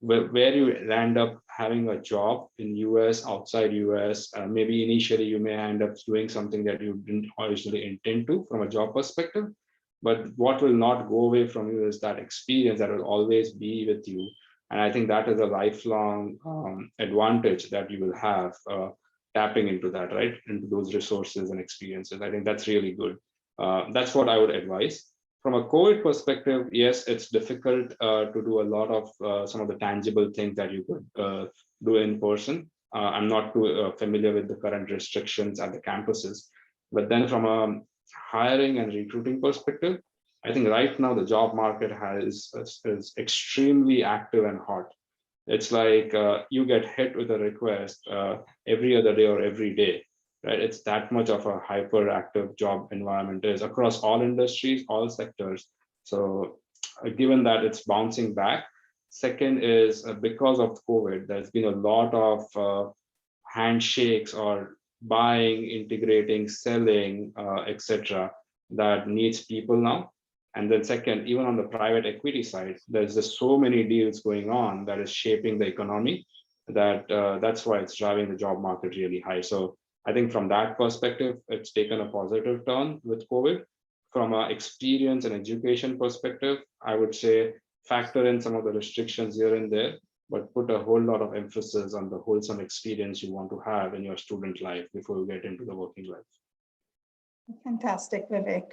Where you end up having a job in US, outside US, maybe initially you may end up doing something that you didn't originally intend to from a job perspective. But what will not go away from you is that experience that will always be with you. And I think that is a lifelong advantage that you will have tapping into that, right? Into those resources and experiences. I think that's really good. That's what I would advise. From a COVID perspective, yes, it's difficult to do a lot of some of the tangible things that you could do in person. I'm not too familiar with the current restrictions at the campuses, but then from a hiring and recruiting perspective, I think right now the job market is extremely active and hot. It's like you get hit with a request every other day or every day, right? It's that much of a hyperactive job environment is across all industries, all sectors. So given that it's bouncing back, second is because of COVID, there's been a lot of handshakes or buying, integrating, selling, etc. that needs people now. And then second, even on the private equity side, there's just so many deals going on that is shaping the economy that that's why it's driving the job market really high. So I think from that perspective, it's taken a positive turn with COVID. From an experience and education perspective, I would say factor in some of the restrictions here and there, but put a whole lot of emphasis on the wholesome experience you want to have in your student life before you get into the working life. Fantastic, Vivek.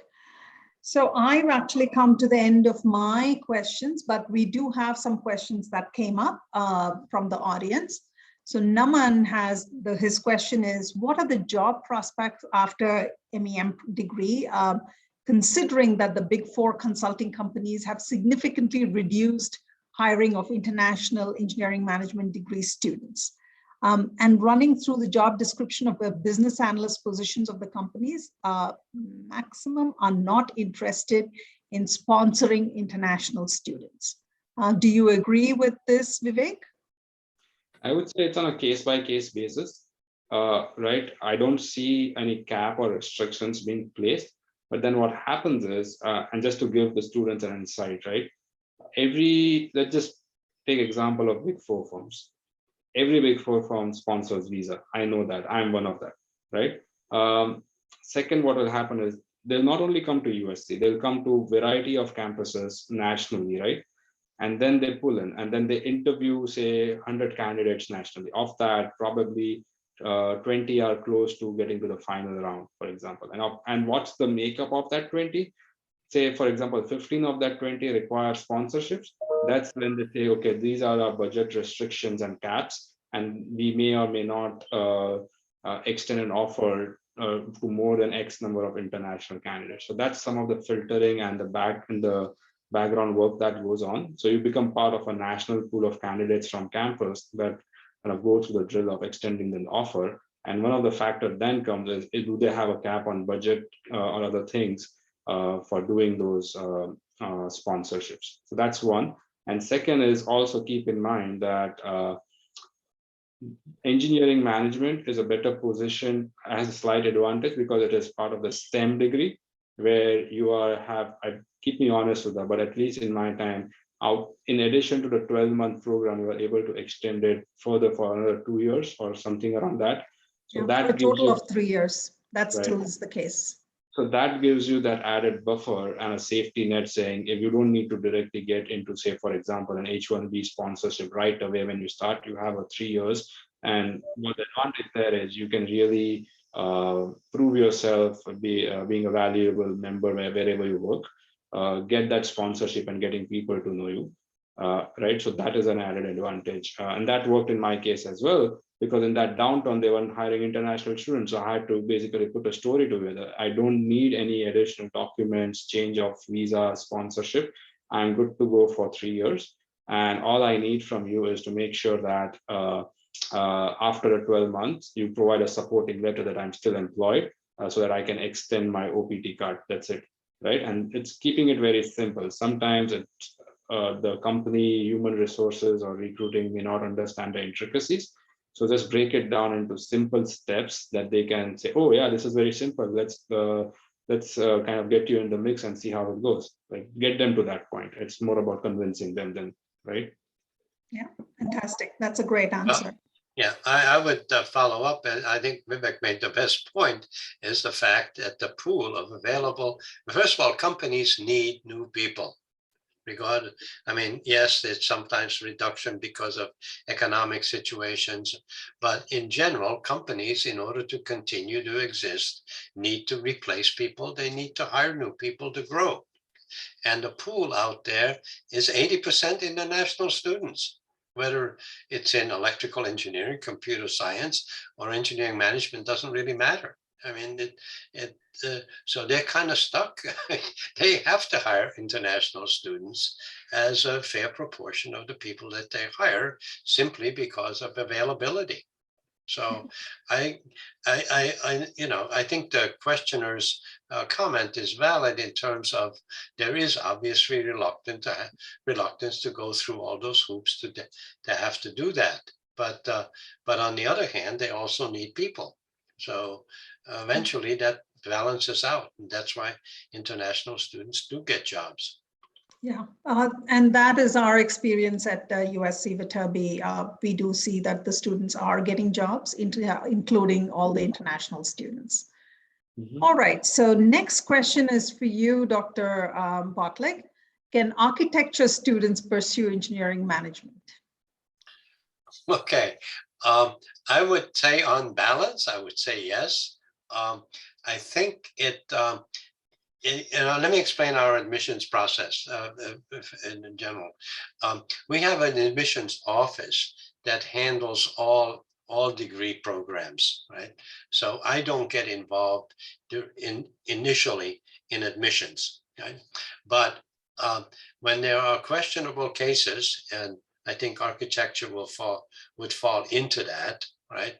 So I've actually come to the end of my questions, but we do have some questions that came up from the audience. So Naman has his question is, what are the job prospects after MEM degree, considering that the big four consulting companies have significantly reduced hiring of international engineering management degree students? And running through the job description of the business analyst positions of the companies, maximum are not interested in sponsoring international students. Do you agree with this, Vivek? I would say it's on a case-by-case basis, right? I don't see any cap or restrictions being placed. But then what happens is, and just to give the students an insight, right? Let's just take example of big four firms. Every big four firm sponsors visa. I know that. I'm one of them, right? Second, what will happen is they'll not only come to USC, they'll come to variety of campuses nationally, right? And then they pull in, and then they interview, say, 100 candidates nationally. Of that, probably 20 are close to getting to the final round, for example. And what's the makeup of that 20? Say, for example, 15 of that 20 require sponsorships. That's when they say, okay, these are our budget restrictions and caps, and we may or may not extend an offer to more than X number of international candidates. So that's some of the filtering and the background work that goes on. So you become part of a national pool of candidates from campus that kind of go through the drill of extending the offer. And one of the factors then comes is do they have a cap on budget or other things for doing those sponsorships? So that's one. And second is also keep in mind that engineering management is a better position, has a slight advantage because it is part of the STEM degree, where you keep me honest with that, but at least in my time, in addition to the 12-month program, we were able to extend it further for another 2 years or something around that. So that a total of 3 years. That still is the case. So that gives you that added buffer and a safety net saying, if you don't need to directly get into, say, for example, an H-1B sponsorship right away when you start, you have a 3 years. And what the advantage there is you can really prove yourself, being a valuable member wherever you work, get that sponsorship and getting people to know you, right? So that is an added advantage. And that worked in my case as well, because in that downturn, they weren't hiring international students. So I had to basically put a story together. I don't need any additional documents, change of visa, sponsorship. I'm good to go for 3 years. And all I need from you is to make sure that after the 12 months, you provide a supporting letter that I'm still employed so that I can extend my OPT card. That's it, right? And it's keeping it very simple. Sometimes the company, human resources, or recruiting may not understand the intricacies. So just break it down into simple steps that they can say, oh yeah, this is very simple. Let's kind of get you in the mix and see how it goes. Like get them to that point. It's more about convincing them than, right? Yeah, fantastic. That's a great answer. Yeah, I would follow up, and I think Vivek made the best point, is the fact that the pool of available, first of all, companies need new people. I mean, yes, it's sometimes reduction because of economic situations, but in general, companies, in order to continue to exist, need to replace people. They need to hire new people to grow. And the pool out there is 80% international students, whether it's in electrical engineering, computer science, or engineering management, doesn't really matter. I mean, so they're kind of stuck. They have to hire international students as a fair proportion of the people that they hire, simply because of availability. So I think the questioner's comment is valid in terms of there is obviously reluctance to go through all those hoops to have to do that. But on the other hand, they also need people. So eventually that balances out. And that's why international students do get jobs. Yeah, and that is our experience at USC Viterbi. We do see that the students are getting jobs, including all the international students. Mm-hmm. All right, so next question is for you, Dr. Bottilik. Can architecture students pursue engineering management? Okay, I would say on balance, I would say yes. I think it, let me explain our admissions process in general. We have an admissions office that handles all degree programs, right? So I don't get involved initially in admissions, right? But when there are questionable cases, and I think architecture would fall into that, right?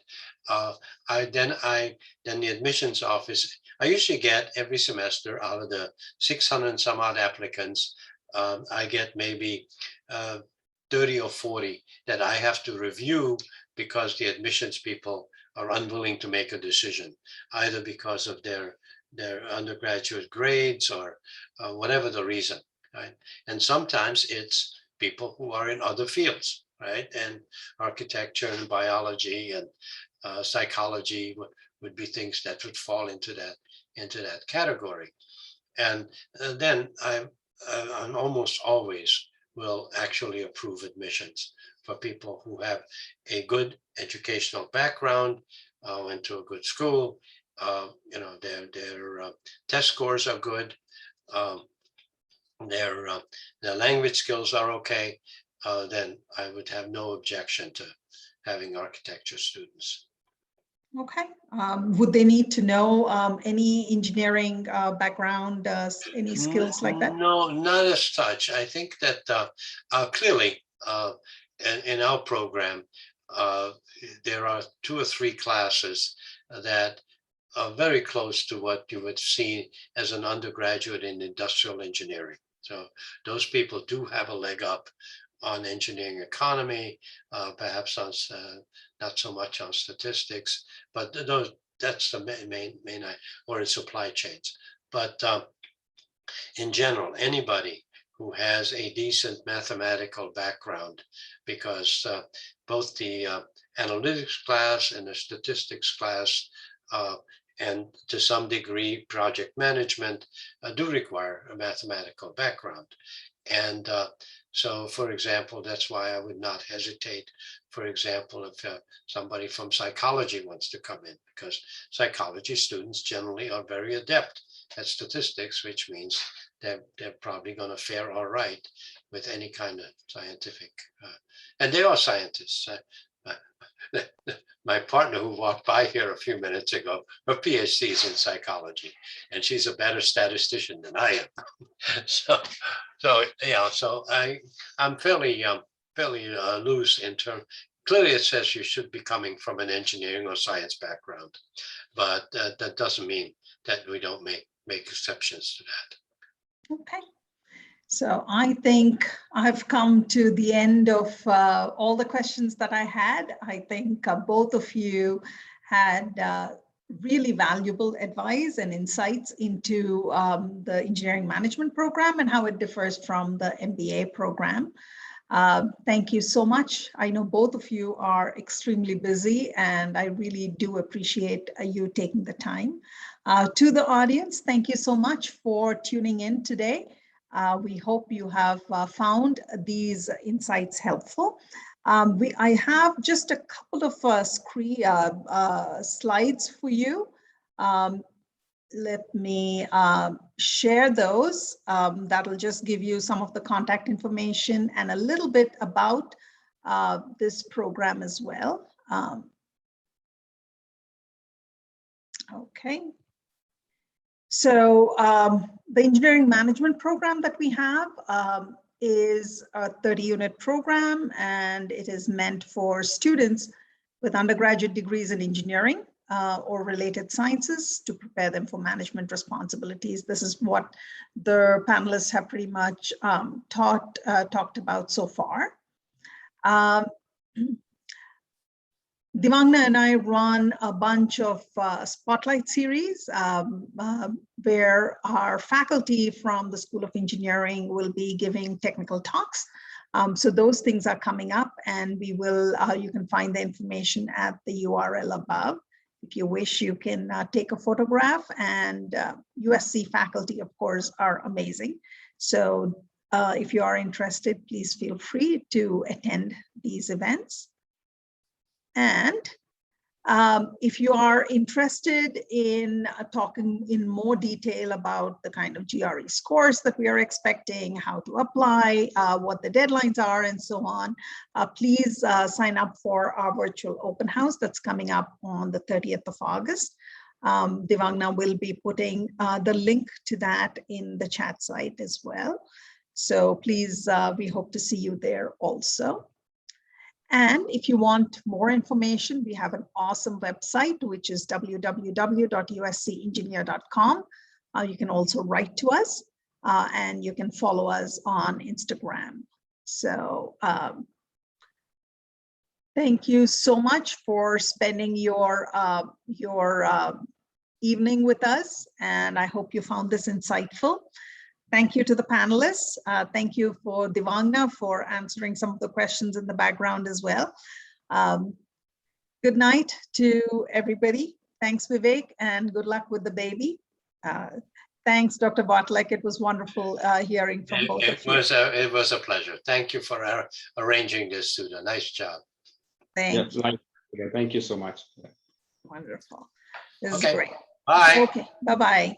Then the admissions office, I usually get every semester out of the 600 some odd applicants, I get maybe 30 or 40 that I have to review because the admissions people are unwilling to make a decision, either because of their undergraduate grades or whatever the reason, right? And sometimes it's people who are in other fields, right? And architecture and biology and psychology would be things that would fall into that category. And then I'm almost always will actually approve admissions for people who have a good educational background, went to a good school, their test scores are good, their language skills are okay, then I would have no objection to having architecture students. Okay. Would they need to know any engineering background, any skills like that? No, not as such. I think that clearly in our program, there are 2 or 3 classes that are very close to what you would see as an undergraduate in industrial engineering. So those people do have a leg up on engineering economy, perhaps on not so much on statistics, but that's the main or in supply chains. But in general, anybody who has a decent mathematical background, because both the analytics class and the statistics class, and to some degree project management, do require a mathematical background. And so, for example, that's why I would not hesitate, for example, if somebody from psychology wants to come in, because psychology students generally are very adept at statistics, which means they're probably going to fare all right with any kind of scientific, and they are scientists. My partner who walked by here a few minutes ago, her PhD is in psychology, and she's a better statistician than I am. So I'm fairly loose in terms. Clearly, it says you should be coming from an engineering or science background, but that doesn't mean that we don't make exceptions to that. Okay. So I think I've come to the end of all the questions that I had. I think both of you had really valuable advice and insights into the engineering management program and how it differs from the MBA program. Thank you so much. I know both of you are extremely busy, and I really do appreciate you taking the time. To the audience, thank you so much for tuning in today. We hope you have found these insights helpful. I have just a couple of slides for you. Let me share those. That'll just give you some of the contact information and a little bit about this program as well. Okay. So the engineering management program that we have is a 30-unit program, and it is meant for students with undergraduate degrees in engineering or related sciences to prepare them for management responsibilities. This is what the panelists have pretty much talked about so far. Devangna and I run a bunch of spotlight series where our faculty from the School of Engineering will be giving technical talks. So those things are coming up, and we will. You can find the information at the URL above. If you wish, you can take a photograph, and USC faculty, of course, are amazing. So if you are interested, please feel free to attend these events. And if you are interested in talking in more detail about the kind of GRE scores that we are expecting, how to apply, what the deadlines are, and so on, please sign up for our virtual open house that's coming up on the 30th of August. Devangna will be putting the link to that in the chat site as well. So please, we hope to see you there also. And if you want more information, we have an awesome website, which is www.uscengineer.com. You can also write to us, and you can follow us on Instagram. So thank you so much for spending your evening with us, and I hope you found this insightful. Thank you to the panelists. Thank you for Devangna for answering some of the questions in the background as well. Good night to everybody. Thanks, Vivek, and good luck with the baby. Thanks, Dr. Bottilik. It was wonderful hearing from both of you. It was a pleasure. Thank you for arranging this, Sudha. Nice job. Thank you. Thank you so much. Wonderful. This is Okay. great. Bye. Okay, bye-bye.